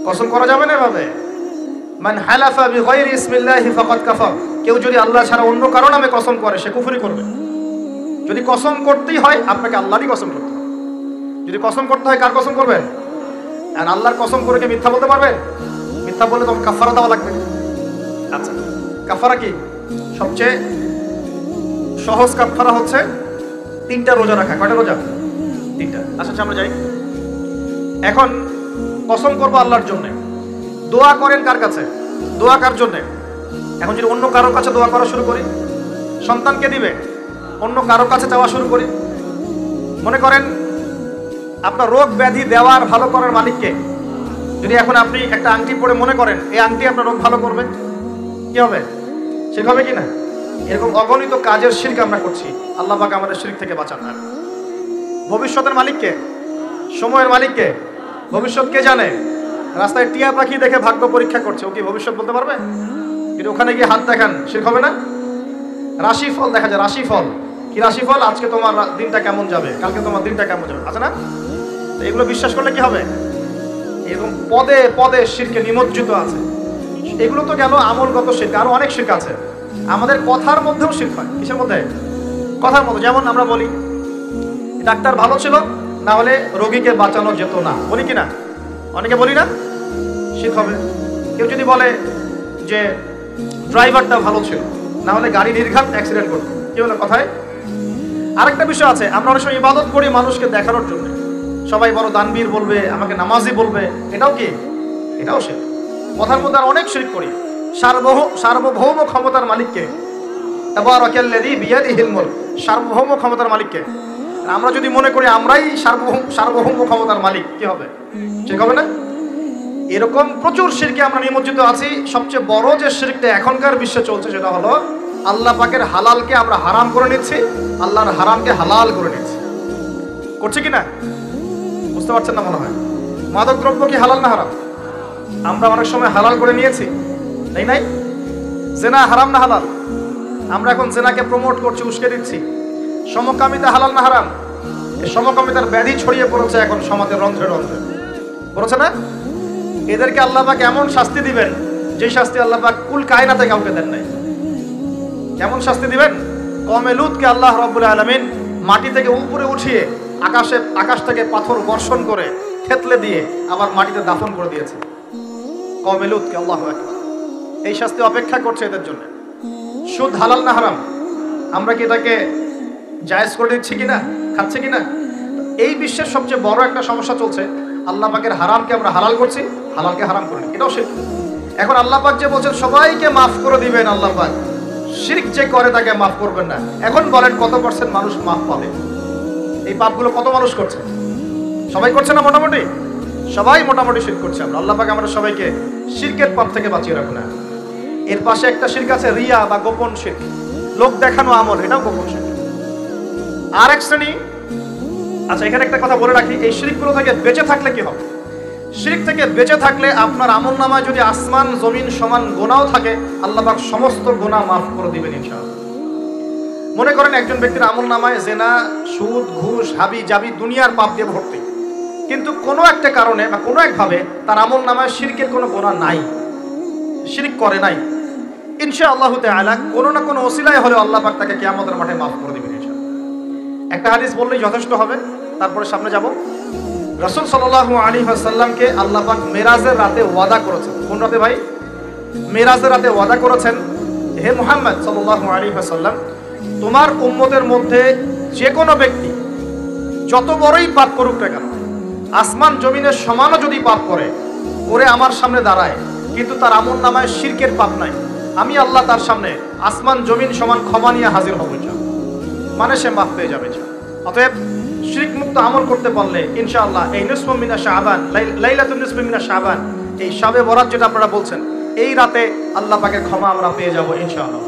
কসম করা যাবে না এভাবে। মান হালাফা বিগাইরি ইসমিল্লাহি ফাকাদ কাফার। কেউ যদি আল্লাহ ছাড়া অন্য কারো নামে কসম করে সে কুফরি করবে। যদি কসম করতেই হয় আপনাকে আল্লাহরই কসম করতে হবে। যদি কসম করতে হয় কার কসম করবেন? আর আল্লাহর কসম করে কি মিথ্যা বলতে পারবেন? মিথ্যা বললে তখন কাফারা দেওয়া লাগবে। আচ্ছা, কাফারা কি? সবচেয়ে সহজ কাফারা হচ্ছে 3টা রোজা রাখা। কয়টা রোজা? 3টা। আচ্ছা আমরা যাই। এখন কসম করবো আল্লাহর জন্য, দোয়া করেন কার কাছে? দোয়া কার জন্য? এখন যদি অন্য কারোর কাছে দোয়া করা শুরু করি, সন্তানকে দিবে, অন্য কারোর কাছে চাওয়া শুরু করি। মনে করেন আপনার রোগ ব্যাধি দেওয়ার ভালো করার মালিককে। যদি এখন আপনি একটা আংটি পরে মনে করেন এই আংটি আপনার রোগ ভালো করবে, কি হবে? ঠিক হবে কি না? এরকম অগণিত কাজের শিরক আমরা করছি। আল্লাহ পাক আমাদের শিরক থেকে বাঁচান। না ভবিষ্যতের মালিককে, সময়ের মালিককে, ভবিষ্যৎ কে জানে? রাস্তায় টিয়া পাখি দেখে ভাগ্য পরীক্ষা করছে, ও কি ভবিষ্যৎ বলতে পারবে? কিন্তু ওখানে গিয়ে হাত দেখান, শিরক হবে না? রাশিফল দেখা যায়, রাশিফল কি রাশিফল? আজকে তোমার দিনটা কেমন যাবে, কালকে তোমার দিনটা কেমন যাবে, আছে না? তো এগুলো বিশ্বাস করলে কি হবে? এরকম পদে পদে শিরকে নিমজ্জিত আছে। এগুলো তো গেল আমলগত শিরক, আরো অনেক শিরক আছে। আমাদের কথার মধ্যেও শিরক হয়। কিসের মধ্যে? কথার মধ্যে। যেমন আমরা বলি ডাক্তার ভালো ছিল, না হলে রোগীকে বাঁচানো যেত না, বলি কি না? অনেকে বলি না, শিরক হবে। কেউ যদি বলে যে ড্রাইভারটা ভালো ছিল, না হলে গাড়ি নির্ঘাত অ্যাক্সিডেন্ট করতো, কি হলো কথায়? আরেকটা বিষয় আছে, আমরা অনেক সময় ইবাদত করি মানুষকে দেখানোর জন্য। সবাই বড় দানবীর বলবে, আমাকে নামাজি বলবে, এটাও কি? এটাও শিরক। কথার মধ্যে আর অনেক শিরক করি। সার্বভৌম ক্ষমতার মালিককে, তাবারাকাল্লাযী বিয়াদিহিল মুলক, সার্বভৌম ক্ষমতার মালিককে আমরা যদি মনে করি আমরাই সার্বভৌম ক্ষমতার মালিক, কি হবে? ঠিক হবে না? এরকম প্রচুর শিরকে আমরা নিমজ্জিত আছি। সবচেয়ে বড় যে শিরকটা এখনকার বিশ্বে চলছে সেটা হলো আল্লাহ পাকের হালালকে আমরা হারাম করে নিচ্ছি, আল্লাহর হারামকে হালাল করে নিচ্ছি। করছে কি না? বুঝতে পারছেন না মনে হয়। মাদক দ্রব্য কি হালাল না হারাম? আমরা অনেক সময় হালাল করে নিয়েছি, তাই নাই? জেনা হারাম না হালাল? আমরা এখন জেনাকে প্রমোট করছি, উস্কে দিচ্ছি। সমকামিতা হালাল না হারাম? এই সমকামিতার ব্যাধি ছড়িয়ে পড়েছে এখন সমাজের রন্ধ্রে রন্ধ্রে, পড়েছে না? এদেরকে আল্লাহ পাক এমন শাস্তি দিবেন যে শাস্তি আল্লাহ পাক কুল কায়নাতে কাউকে দেন নাই। কেমন শাস্তি দিবেন? কওমে লূতকে আল্লাহ রাব্বুল আলামিন মাটি থেকে উপরে উঠিয়ে আকাশ থেকে পাথর বর্ষণ করে থেতলে দিয়ে আবার মাটিতে দাফন করে দিয়েছে কওমে লূতকে। আল্লাহু আকবার। এই শাস্তি অপেক্ষা করছে এদের জন্য। সুদ হালাল না হারাম? আমরা কি এটাকে জায়েজ করে দিচ্ছি কিনা, খাচ্ছি কিনা? এই বিশ্বের সবচেয়ে বড় একটা সমস্যা চলছে, আল্লাহ পাকের হারামকে আমরা হালাল করছি, হালালকে হারাম করি, এটাও শিরক। এখন আল্লাহ পাক যে বলছেন সবাইকে মাফ করে দিবেন, আল্লাহ পাক শিরক যে করে তাকে মাফ করবেন না। এখন বলেন কত পার্সেন্ট মানুষ মাফ পাবে? এই পাপগুলো কত মানুষ করছে? সবাই করছে না? মোটামুটি সবাই মোটামুটি শিরক করছে। আমরা আল্লাহ পাক আমরা সবাইকে শিরকের পাপ থেকে বাঁচিয়ে রাখুন। এর পাশে একটা শিরক আছে রিয়া বা গোপন শিরক, লোক দেখানো আমল, এটাও গোপন শিরক। আর এক শ্রেণী। আচ্ছা, এখানে একটা কথা বলে রাখি, এই শিরকগুলো থেকে বেঁচে থাকলে কি হবে? শিরক থেকে বেঁচে থাকলে আপনার আমলনামায় যদি আসমান জমিন সমান গুনাহও থাকে, আল্লাহ পাক সমস্ত গুনাহ মাফ করে দিবেন ইনশাআল্লাহ। মনে করেন একজন ব্যক্তির আমলনামায় জেনা, সুদ, ঘুষ, হাবি জাবি দুনিয়ার পাপ দিয়ে ভর্তি, কিন্তু কোনো একটা কারণে বা কোনো একভাবে তার আমলনামায় শিরকের কোনো গুনাহ নাই, শিরক করে নাই, ইনশাআল্লাহ তাআলা কোনো না কোনো ওসিলায় হলেও আল্লাহ পাক তাকে কিয়ামতের মাঠে মাফ করে দিবেন ইনশাআল্লাহ। একটা হাদিস বললেই যথেষ্ট হবে, তারপরে সামনে যাব। রাসূল সাল্লাল্লাহু আলাইহি ওয়াসাল্লামকে আল্লাহ পাক মেরাজের রাতে ওয়াদা করেছেন। কোন রাতে ভাই? মেরাজের রাতে ওয়াদা করেছেন, হে মুহাম্মদ সাল্লাল্লাহু আলাইহি ওয়াসাল্লাম, তোমার উম্মতের মধ্যে যে কোনো ব্যক্তি যত বড়ই পাপ করুক না কেন, আসমান জমিনের সমানও যদি পাপ করে আমার সামনে দাঁড়ায়, কিন্তু তার আমলনামায় শিরকের পাপ নাই, আমি আল্লাহ তার সামনে আসমান জমিন সমান ক্ষমা নিয়ে হাজির হব, মানে সে মাফ পেয়ে যাবে। অতএব শিরক মুক্ত আমল করতে পারলে ইনশাআল্লাহ এই নিসফু মিনা শাবান, লাইলাতুন নিসফি মিনা শাবান, এই শাবে বরাত যেটা আপনারা বলছেন, এই রাতে আল্লাহ পাকের ক্ষমা আমরা পেয়ে যাব ইনশাআল্লাহ।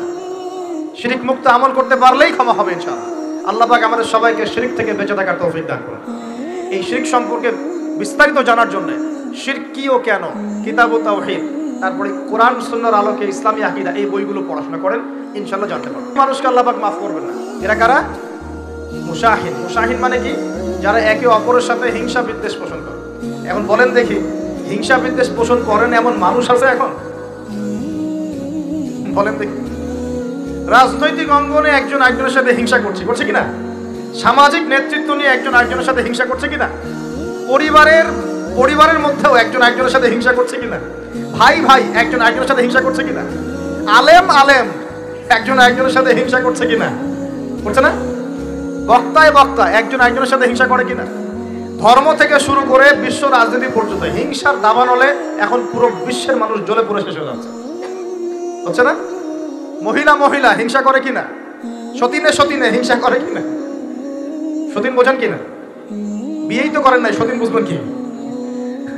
শিরক মুক্ত আমল করতে পারলেই ক্ষমা হবে ইনশাআল্লাহ। আল্লাহ পাক আমাদের সবাইকে শিরক থেকে বেঁচে থাকার তৌফিক দান করুন। এই শিরক সম্পর্কে বিস্তারিত জানার জন্য শিরক কি ও কেন, কিতাব ও তাওহীদ, তারপরে কোরআন সুন্নাহর আলোকে ইসলামী আকীদা, এই বইগুলো পড়াশোনা করেন, ইনশাআল্লাহ জানতে পারবেন। মানুষকে আল্লাহ পাক মাফ করবেন না। এরা কারা? মুশাহিন। মুশাহিন মানে কি? যারা একে অপরের সাথে হিংসা বিদ্বেষ পোষণ করে। এখন বলেন দেখি, হিংসা বিদ্বেষ পোষণ করেন এমন মানুষ আছে এখন? বলেন দেখি। রাজনৈতিক অঙ্গনে একজন আরেকজনের সাথে হিংসা করছে কিনা? সামাজিক নেতৃত্ব নিয়ে একজন আরেকজনের সাথে হিংসা করছে কিনা? পরিবারের মধ্যেও একজন আরেকজনের সাথে হিংসা করছে কিনা? ভাই একজন আরেকজনের সাথে হিংসা করছে কিনা? আলেম একজন আরেকজনের সাথে হিংসা করছে কিনা? করছে না? বক্তা একজন আরেকজনের সাথে হিংসা করে কিনা? ধর্ম থেকে শুরু করে বিশ্ব রাজনীতি পর্যন্ত হিংসার দাবানলে এখন পুরো বিশ্বের মানুষ জ্বলে পুরো শেষ হয়ে যাচ্ছে, হচ্ছে না? মহিলা হিংসা করে কিনা? সতীনে হিংসা করে কিনা? সতীন বোঝেন কিনা? বিয়েই তো করেন নাই, সতীন বুঝবেন কি?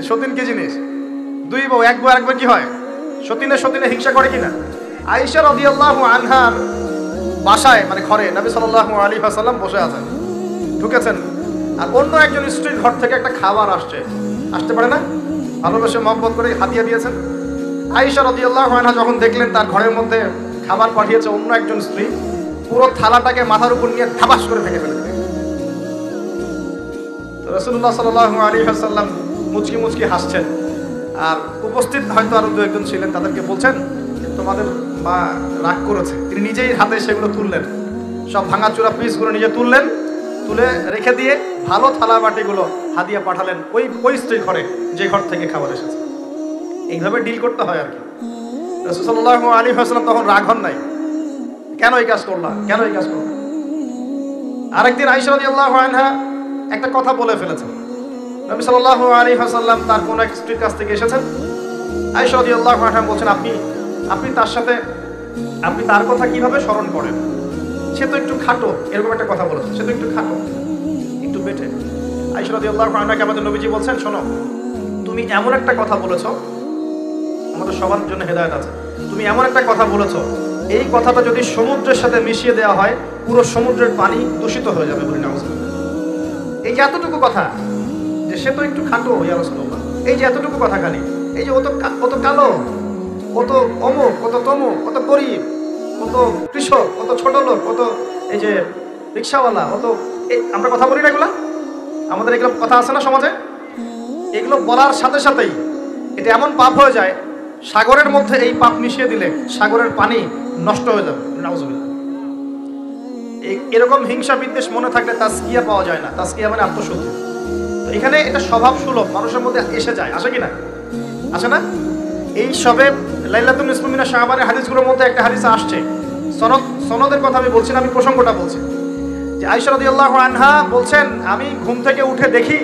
সতীন কি জিনিস? দুই বউ, এক বউ একবার কি হয়? সতীনে হিংসা করে কিনা? আয়েশা রাদিয়াল্লাহু আনহার বাসায় মানে ঘরে নবী সাল্লাল্লাহু আলাইহি ওয়াসাল্লাম বসে আছেন, ঢুকেছেন, আর অন্য একজন স্ত্রীর ঘর থেকে একটা খাবার আসতে পারে না, ভালোবেসে মহব্বত করে হাদিয়া দিয়েছেন। আয়েশা রাদিয়াল্লাহু আনহা যখন দেখলেন তার ঘরের মধ্যে খাবার পাঠিয়েছে অন্য একজন স্ত্রী, পুরো থালাটাকে মাথার উপর নিয়ে ধাবাস করে ভেঙে ফেলেছে। তো রাসূলুল্লাহ সাল্লাল্লাহু আলাইহি ওয়াসাল্লাম মুচকি হাসছেন, আর উপস্থিত হয়তো আরো দু একজন ছিলেন, তাদেরকে বলছেন তোমাদের মা রাগ করেছে। তিনি নিজেই হাতে সেগুলো তুললেন, সব ভাঙাচোরা পিসগুলো নিজে তুললেন, তুলে রেখে দিয়ে ভালো থালা বাটিগুলো হাদিয়া পাঠালেন ওই স্ত্রীর ঘরে যে ঘর থেকে খাবার এসেছে। এইভাবে ডিল করতে হয় আর কি। রাসূল সাল্লাল্লাহু আলাইহি ওয়াসাল্লাম তখন রাগ হন নাই, কেন এই কাজ করলাম। আরেকদিন আয়েশা রাদিয়াল্লাহু আনহা একটা কথা বলে ফেলেছেন। নবী সাল্লাল্লাহু আলাইহি ওয়াসাল্লাম তার কোন এক স্ত্রীর কাছ থেকে এসেছেন। আয়েশা রাদিয়াল্লাহু আনহা বলছেন, আপনি তার কথা কিভাবে স্মরণ করেন? সে তো একটু খাটো, এরকম একটা কথা বলেছেন, সে তো একটু খাটো, একটু বেটে। আয়েশা রাদিয়াল্লাহু আনহাকে আমাদের নবীজি বলছেন, শোনো, তুমি এমন একটা কথা বলেছো, আমাদের সবার জন্য হেদায়েত আছে, তুমি এমন একটা কথা বলেছো, এই কথাটা যদি সমুদ্রের সাথে মিশিয়ে দেওয়া হয় পুরো সমুদ্রের পানি দূষিত হয়ে যাবে। বলি নাউজুবিল্লাহ। এই যে এতটুকু কথা, যে সে তো একটু খাটো ইয়া রাসূলুল্লাহ, এই যে এতটুকু কথা খালি, এই যে কত কালো, কত অমুক, কত তমুক, কত গরিব, কত কৃষক, কত ছোট লোক, কত এই যে রিক্সাওয়ালা, কত আমরা কথা বলি না এগুলা, আমাদের এগুলো কথা আছে না সমাজে? এগুলো বলার সাথে সাথেই এটা এমন পাপ হয়ে যায়, সাগরের মধ্যে এই পাপ মিশিয়ে দিলে সাগরের পানি নষ্ট হয়ে যাবে। নাউজুবিল্লাহ। এরকম হিংসা বিদ্বেষ মনে থাকলে তাসকিয়া পাওয়া যায় না। তাসকিয়া মানে আত্মশুদ্ধি। তো এখানে এটা স্বভাব সুলভ মানুষের মধ্যে এসে যায়, আসে কিনা? আসে না? এই সবে লাইলাতুন নিসফু মিনা শাবানের হাদিসগুলোর মধ্যে একটা হাদিস আসছে, সনদের কথা আমি বলছি না, আমি প্রসঙ্গটা বলছি, যে আয়েশা রাদিয়াল্লাহু আনহা বলছেন, আমি ঘুম থেকে উঠে দেখি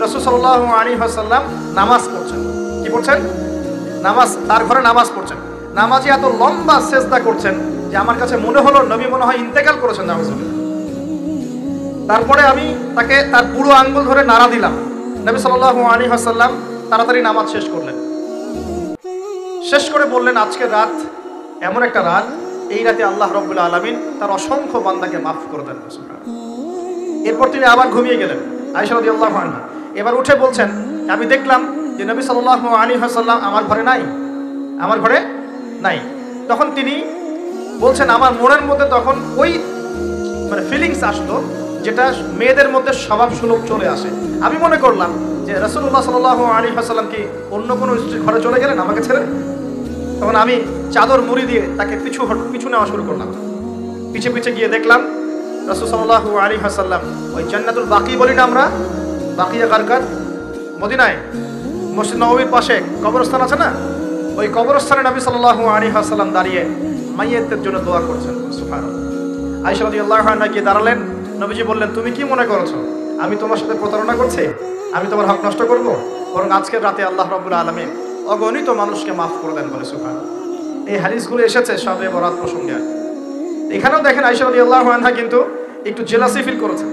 রাসূল সাল্লাল্লাহু আলাইহি ওয়াসাল্লাম নামাজ পড়ছেন। কি পড়ছেন? নামাজ, তার ঘরে নামাজ পড়ছেন। নামাজে এত লম্বা সেজদা করছেন যে আমার কাছে মনে হলো নবী মনে হয় ইন্তেকাল করেছেন নাউজুবিল্লাহ। তারপরে আমি তাকে তার পুরো আঙ্গুল ধরে নাড়া দিলাম। নবী সাল্লাল্লাহু আলাইহি ওয়াসাল্লাম তাড়াতাড়ি নামাজ শেষ করলেন, শেষ করে বললেন, আজকের রাত এমন একটা রাত, এই রাতে আল্লাহ রাব্বুল আলামিন তার অসংখ্য বান্দাকে মাফ করে দেন। এরপর তিনি আবার ঘুমিয়ে গেলেন আয়েশা রাদিয়াল্লাহু আনহা। এবার উঠে বলছেন, আমি দেখলাম যে নবী সাল্লাল্লাহু আলাইহি ওয়াসাল্লাম আমার ঘরে নাই। তখন তিনি বলছেন, আমার মনের মধ্যে তখন ওই মানে ফিলিংস আসলো যেটা মেয়েদের মধ্যে স্বভাব সুলভ চলে আসে। আমি মনে করলাম যে রাসূলুল্লাহ সাল্লাল্লাহু আলাইহি ওয়াসাল্লাম কি অন্য কোনো স্ত্রীর ঘরে চলে গেলেন আমাকে ছেড়ে। তখন আমি চাদর মুড়ি দিয়ে তাকে পিছু নেওয়া শুরু করলাম। পিছে গিয়ে দেখলাম রাসূল সাল্লাল্লাহু আলাইহি ওয়াসাল্লাম ওই জান্নাতুল বাকি বলি না আমরা, বাকিয়া গারকাত, মদিনায় মসজিদ নববীর পাশে কবরস্থান আছে না, ওই কবরস্থানে নবী সাল্লাল্লাহু আলাইহি ওয়াসাল্লাম দাঁড়িয়ে মাইয়িতের জন্য দোয়া করছেন। সুবহানাল্লাহ। আয়েশা রাদিয়াল্লাহু আনহা গিয়ে দাঁড়ালেন। নবীজি বললেন, তুমি কি মনে করছো আমি তোমার সাথে প্রতারণা করছি? আমি তোমার হক নষ্ট করব? বরং আজকের রাতে আল্লাহ রাব্বুল আলামিন অগণিত মানুষকে মাফ করে দেন বলে। সুবহানাল্লাহ। এই হাদিসগুলো এসেছে শবে বরাত প্রসঙ্গে। এখানেও দেখেন আয়েশা রাদিয়াল্লাহু আনহা কিন্তু একটু জেলাসি ফিল করেছেন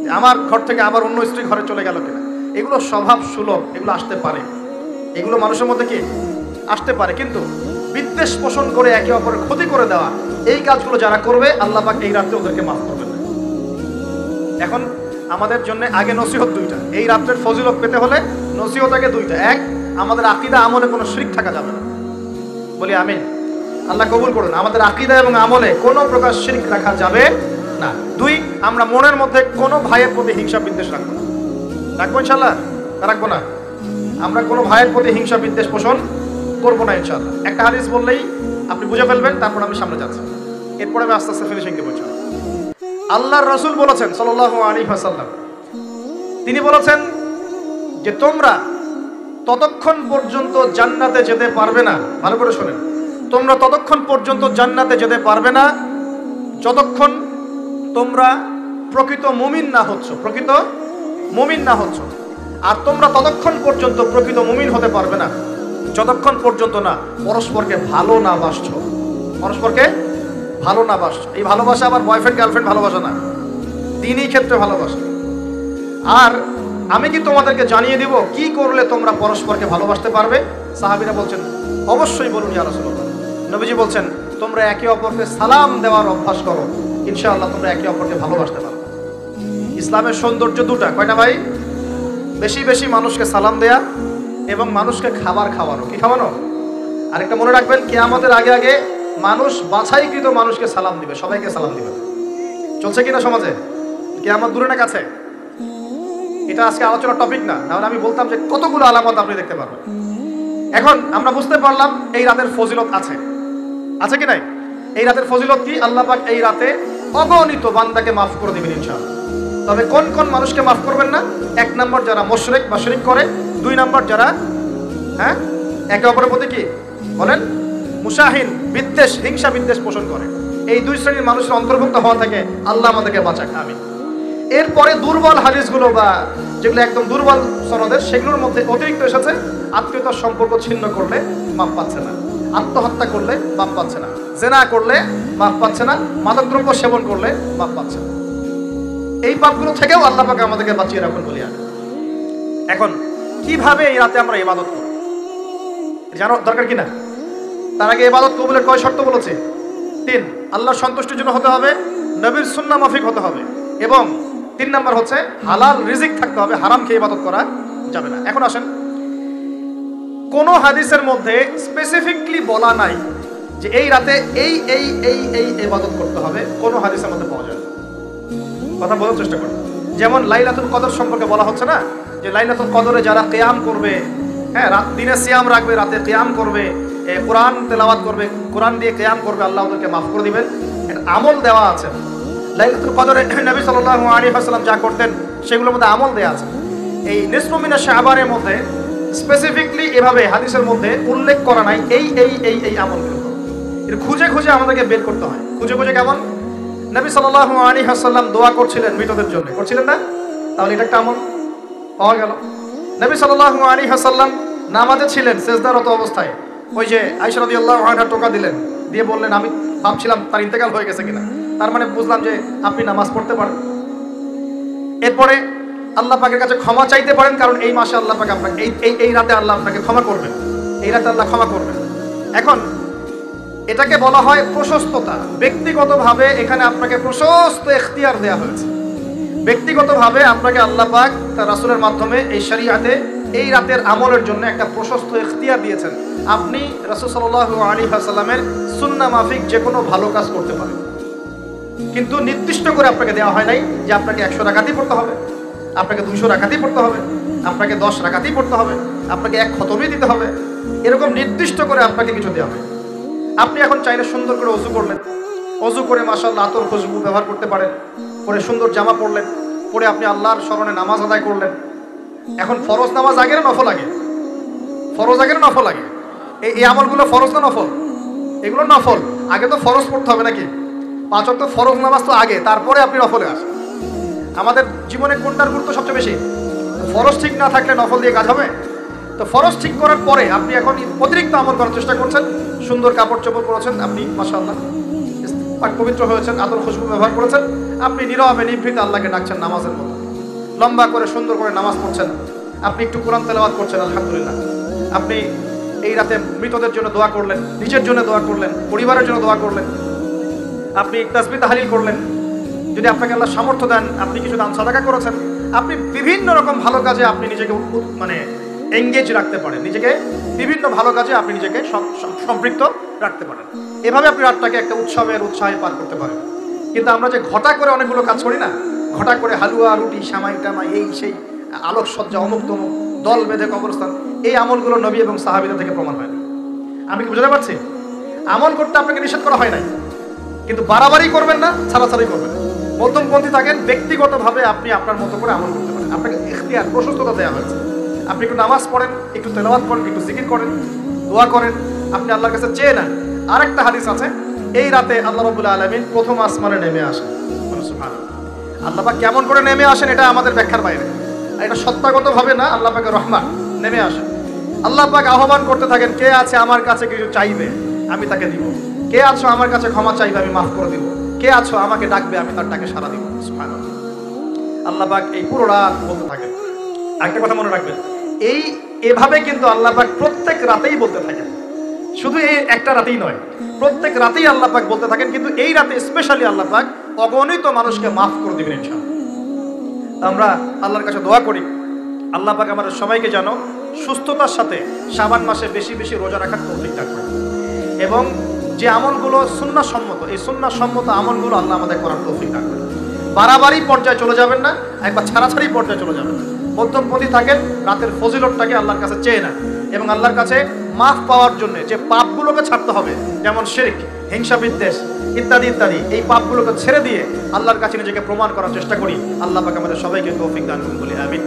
যে আমার ঘর থেকে আবার অন্য স্ত্রী ঘরে চলে গেল কিনা। এগুলো স্বভাব সুলভ, এগুলো আসতে পারে, এগুলো মানুষের মধ্যে কি আসতে পারে, কিন্তু বিদ্বেষ পোষণ করে একে অপরের ক্ষতি করে দেওয়া, এই কাজগুলো যারা করবে আল্লাহ পাক এই রাতে ওদেরকে মাফ করবেন না। এখন আমাদের জন্য আগে নসিহত দুইটা। এই রাতের ফজিলত পেতে হলে নসিহত আগে দুইটা। এক, আমাদের আকীদা আমলে কোনো শিরক থাকা যাবে না। বলি আমিন। আল্লাহ কবুল করুন। আমাদের আকীদা এবং আমলে কোনো প্রকার শিরক রাখা যাবে না। দুই, আমরা মনের মধ্যে কোনো ভাইয়ের প্রতি হিংসা বিদ্বেষ রাখবো না। রাখবো ইনশাল্লাহ? রাখবো না। আমরা কোনো ভাইয়ের প্রতি হিংসা বিদ্বেষ পোষণ করবো না ইনশাল্লাহ। একটা হাদিস বললেই আপনি বুঝে ফেলবেন, তারপর আমি সামনে যাচ্ছি, এরপরে আমি আস্তে আস্তে ফিনিশিং দেবো। আল্লাহর রাসূল বলেছেন সাল্লাল্লাহু আলাইহি ওয়াসাল্লাম, তিনি বলেছেন যে তোমরা ততক্ষণ পর্যন্ত জান্নাতে যেতে পারবে না, ভালো করে শোনেন, তোমরা ততক্ষণ পর্যন্ত জান্নাতে যেতে পারবে না যতক্ষণ তোমরা প্রকৃত মুমিন না হচ্ছ, প্রকৃত মুমিন না হচ্ছ। আর তোমরা ততক্ষণ পর্যন্ত প্রকৃত মুমিন হতে পারবে না যতক্ষণ পর্যন্ত না পরস্পরকে ভালো না বাসছো, পরস্পরকে ভালো না বাসছো। এই ভালোবাসা আবার বয়ফ্রেন্ড গার্লফ্রেন্ড ভালোবাসা না, দিনই ক্ষেত্রে ভালোবাসা। আর আমি কি তোমাদেরকে জানিয়ে দিব কি করলে তোমরা পরস্পরকে ভালোবাসতে পারবে? সাহাবীরা বলছেন, অবশ্যই বলুন ইয়া রাসূলুল্লাহ। নবীজি বলছেন, তোমরা একে অপরকে সালাম দেওয়ার অভ্যাস করো, ইনশাআল্লাহ তোমরা একে অপরকে ভালোবাসতে পারবে। ইসলামের সৌন্দর্য দুটা, কয়টা ভাই? বেশি বেশি মানুষকে সালাম দেয়া এবং মানুষকে খাবার খাওয়ানো। কি খাওয়ানো? আরেকটা মনে রাখবেন, কিয়ামতের আগে আগে মানুষ বাছাইকৃত মানুষকে সালাম দিবে, সবাইকে সালাম দিবে। চলছে কিনা সমাজে? কিয়ামত দূরে না কাছে? এটা আজকে আলোচনার টপিক না, নাহলে আমি বলতাম যে কতগুলো আলামত আপনি দেখতে পারবেন। এখন আমরা বুঝতে পারলাম এই রাতের ফজিলত আছে, আছে কি নাই? এই রাতের ফজিলত কি? আল্লাহ পাক এই রাতে অগণিত বান্দাকে মাফ করে দিবেন ইনশাআল্লাহ। তবে কোন কোন মানুষকে মাফ করবেন না? 1 নম্বর যারা মুশরিক বা শিরক করে, 2 নম্বর যারা একে অপরের প্রতি কি বলেন মুশাহিন, বিদ্বেষ, হিংসা বিদ্বেষ পোষণ করে। এই 2 শ্রেণীর মানুষের অন্তর্ভুক্ত হওয়া থেকে আল্লাহ আমাদেরকে বাঁচাক, আমিন। এরপরে দুর্বল হাদিসগুলো বা যেগুলো একদম দুর্বল সনদের, সেগুলোর মধ্যে অতিরিক্ত এসেছে আত্মীয়তার সম্পর্ক ছিন্ন করলে মাফ পাচ্ছে না, আত্মহত্যা করলে মাফ পাচ্ছে না, জেনা করলে মাফ পাচ্ছে না, মাদকদ্রব্য সেবন করলে মাফ পাচ্ছে না। এই পাপগুলো থেকেও আল্লাহ পাক আমাদেরকে বাঁচিয়ে রাখুন বলি আমি। এখন কিভাবে এই রাতে আমরা ইবাদত করব জানো দরকার কিনা? তার আগে ইবাদত কবুলের কয় শর্ত বলেছে? 3। আল্লাহর সন্তুষ্টির জন্য হতে হবে, নবীর সুন্নাহ মাফিক হতে হবে, এবং 3 নম্বর হচ্ছে হালাল রিজিক থাকতে হবে, হারাম খেয়ে ইবাদত করা যাবে না। এখন আসেন, কোন হাদিসের মধ্যে স্পেসিফিকলি বলা নাই যে এই রাতে এই এই এই এই ইবাদত করতে হবে, কোন হাদিসের মধ্যে পাওয়া যায় না। কথা বলার চেষ্টা করুন। যেমন লাইলাতুল কদর সম্পর্কে বলা হচ্ছে না, যে লাইলাতুল কদরে যারা কিয়াম করবে, রাত দিনে সিয়াম রাখবে, রাতে কিয়াম করবে, কোরআন তেলাওয়াত করবে, কোরআন দিয়ে কিয়াম করবে, আল্লাহ ওদেরকে মাফ করে দিবেন। একটা আমল দেওয়া আছে লাইলাতুল কদরে। নবী সাল্লাল্লাহু আলাইহি ওয়াসাল্লাম যা করতেন সেগুলোর মধ্যে আমল দেওয়া আছে। এই নিসফু মিনাশ শাবানের মধ্যে স্পেসিফিকলি এভাবে হাদিসের মধ্যে উল্লেখ করা নাই এই এই এই এই আমলগুলো। এটা খুঁজে খুঁজে আমাদেরকে বের করতে হয়। খুঁজে খুঁজে কেমন? নবী সাল্লাল্লাহু আলাইহি ওয়াসাল্লাম দোয়া করছিলেন মৃতদের জন্য, করছিলেন না? তাহলে এটা একটা আমল পাওয়া গেল। নবী সাল্লাল্লাহু আলাইহি ওয়াসাল্লাম নামাজে ছিলেন, সেজদারত অবস্থায় ওই যে আয়েশা রাদিয়াল্লাহু আনহা টোকা দিলেন, দিয়ে বললেন আমি ভাবছিলাম তার ইন্তেকাল হয়ে গেছে কিনা, তার মানে বুঝলাম যে আপনি নামাজ পড়তে পারেন। এরপরে আল্লাহ পাকের কাছে ক্ষমা চাইতে পারেন, কারণ এই মাসে আল্লাহ পাক আপনাকে এই রাতে আল্লাহ আপনাকে ক্ষমা করবেন, এই রাতে আল্লাহ ক্ষমা করবেন। এখন এটাকে বলা হয় প্রশস্ততা। ব্যক্তিগতভাবে এখানে আপনাকে প্রশস্ত ইখতিয়ার দেওয়া হয়েছে। ব্যক্তিগতভাবে আপনাকে আল্লাহ পাক তার রাসূলের মাধ্যমে এই শরীয়তে এই রাতের আমলের জন্য একটা প্রশস্ত ইখতিয়ার দিয়েছেন। আপনি রাসূল সাল্লাল্লাহু আলাইহি ওয়াসাল্লামের সুন্নাহ মাফিক যে কোনো ভালো কাজ করতে পারেন, কিন্তু নির্দিষ্ট করে আপনাকে দেওয়া হয় নাই যে আপনাকে 100 রাকাতই পড়তে হবে, আপনাকে 200 রাকাতই পড়তে হবে, আপনাকে 10 রাকাতই পড়তে হবে, আপনাকে 1 খতমই দিতে হবে, এরকম নির্দিষ্ট করে আপনাকে কিছু দেওয়া হয়। আপনি এখন চাইলে সুন্দর করে ওযু করলেন, ওযু করে মাশাআল্লাহ আতর খুশবু ব্যবহার করতে পারেন, পরে সুন্দর জামা পরলেন, পরে আপনি আল্লাহর স্মরণে নামাজ আদায় করলেন। এখন ফরজ নামাজ আগে না নফল আগে? ফরজ আগে না নফল আগে? এই আমলগুলো ফরজ না নফল? এগুলো নফল। আগে তো ফরজ পড়তে হবে নাকি? 5 ওয়াক্ত ফরজ নামাজ তো আগে, তারপরে আপনি নফলে আসেন। আমাদের জীবনে কোনটার গুরুত্ব সবচেয়ে বেশি? ফরজ ঠিক না থাকলে নফল দিয়ে কাজ হবে? তো ফরজ ঠিক করার পরে আপনি এখন অতিরিক্ত আমল করার চেষ্টা করছেন, সুন্দর কাপড় চোপড় পরেছেন, আপনি মাশাআল্লাহ পাক পবিত্র হয়েছেন, আতর খুশবু ব্যবহার করেছেন, আপনি নীরবে নিভৃতে আল্লাহকে ডাকছেন নামাজের মতো, লম্বা করে সুন্দর করে নামাজ পড়ছেন, আপনি একটু কোরআন তেলাওয়াত করছেন, আলহামদুলিল্লাহ। আপনি এই রাতে মৃতদের জন্য দোয়া করলেন, নিজের জন্য দোয়া করলেন, পরিবারের জন্য দোয়া করলেন, আপনি তাসবিহ তাহলিল করলেন, যদি আপনাকে আল্লাহ সামর্থ্য দেন আপনি কিছু দান সাদাকা করেছেন, আপনি বিভিন্ন রকম ভালো কাজে আপনি নিজেকে মানে এঙ্গেজ রাখতে পারেন, নিজেকে বিভিন্ন ভালো কাজে আপনি নিজেকে সম্পৃক্ত রাখতে পারেন। এভাবে আপনি রাতটাকে একটা উৎসবের উৎসাহে পার করতে পারেন। কিন্তু আমরা যে ঘটা করে অনেকগুলো কাজ করি না, ঘটা করে হালুয়া রুটি সামাই টামাই এই সেই আলোকসজ্জা অমুক তমুক দল বেঁধে কবরস্থান, এই আমলগুলো নবী এবং সাহাবীদের থেকে প্রমাণ হয়নি। আমি কি বুঝতে পারছি? আমল করতে আপনাকে নিষেধ করা হয় নাই, কিন্তু বাড়াবাড়ি করবেন না, ছাড়াছাড়ি করবেন না, মধ্যমপন্থী থাকেন। ব্যক্তিগতভাবে আপনি আপনার মতো করে আমল করতে পারেন, আপনাকে ইখতিয়ার প্রশস্ততা দেওয়া হয়েছে। আপনি একটু নামাজ পড়েন, একটু তেলাওয়াত করেন, একটু জিকির করেন, দোয়া করেন, আপনি আল্লাহর কাছে চেয়ে নেন। আরেকটা হাদিস আছে, এই রাতে আল্লাহ রাব্বুল আলামিন প্রথম আসমানে নেমে আসেন। সুবহানাল্লাহ। আল্লাহ পাক কেমন করে নেমে আসেন এটা আমাদের ব্যাখ্যার বাইরে, এটা সত্তাগতভাবে না, আল্লাহ পাকের রহমান নেমে আসেন। আল্লাহ পাক আহ্বান করতে থাকেন, কে আছে আমার কাছে কিছু চাইবে আমি তাকে দিব, কে আছো আমার কাছে ক্ষমা চাইবে আমি মাফ করে দিব, কে আছো আমাকে ডাকবে আমি তার ডাকে সাড়া দিব। সুবহানাল্লাহ। আল্লাহ পাক এই পুরো রাত বলতে থাকেন, একটা কথা মনে রাখবেন, এভাবে কিন্তু আল্লাহ পাক প্রত্যেক রাতেই বলতে থাকেন, শুধু এই একটা রাতেই নয়, প্রত্যেক রাতেই আল্লাহ পাক বলতে থাকেন, কিন্তু এই রাতে স্পেশালি আল্লাহ পাক অগণিত মানুষকে মাফ করে দিবেন ইনশাআল্লাহ। আমরা আল্লাহর কাছে দোয়া করি আল্লাহ পাক আমাদের সবাইকে যেন সুস্থতার সাথে শাবান মাসে বেশি বেশি রোজা রাখার তৌফিক দান করেন, এবং যে আমলগুলো সুন্নাহসম্মত, এই সুন্নাহসম্মত আমলগুলো আল্লাহ আমাদের করার তৌফিক দান করেন। বাড়াবাড়ি পর্যায়ে চলে যাবেন না, একবার ছাড়াছাড়ি পর্যায়ে চলে যাবেন না, মধ্যমপন্থী থাকেন, রাতের ফজিলতটাকে আল্লাহর কাছে চেয়ে নেন, এবং আল্লাহর কাছে মাফ পাওয়ার জন্য যে পাপগুলোকে ছাড়তে হবে, যেমন শিরক, হিংসা বিদ্বেষ ইত্যাদি ইত্যাদি, এই পাপগুলোকে ছেড়ে দিয়ে আল্লাহর কাছে নিজেকে প্রমাণ করার চেষ্টা করি। আল্লাহ পাক আমাদের সবাইকে তৌফিক দান করুন বলি আমিন।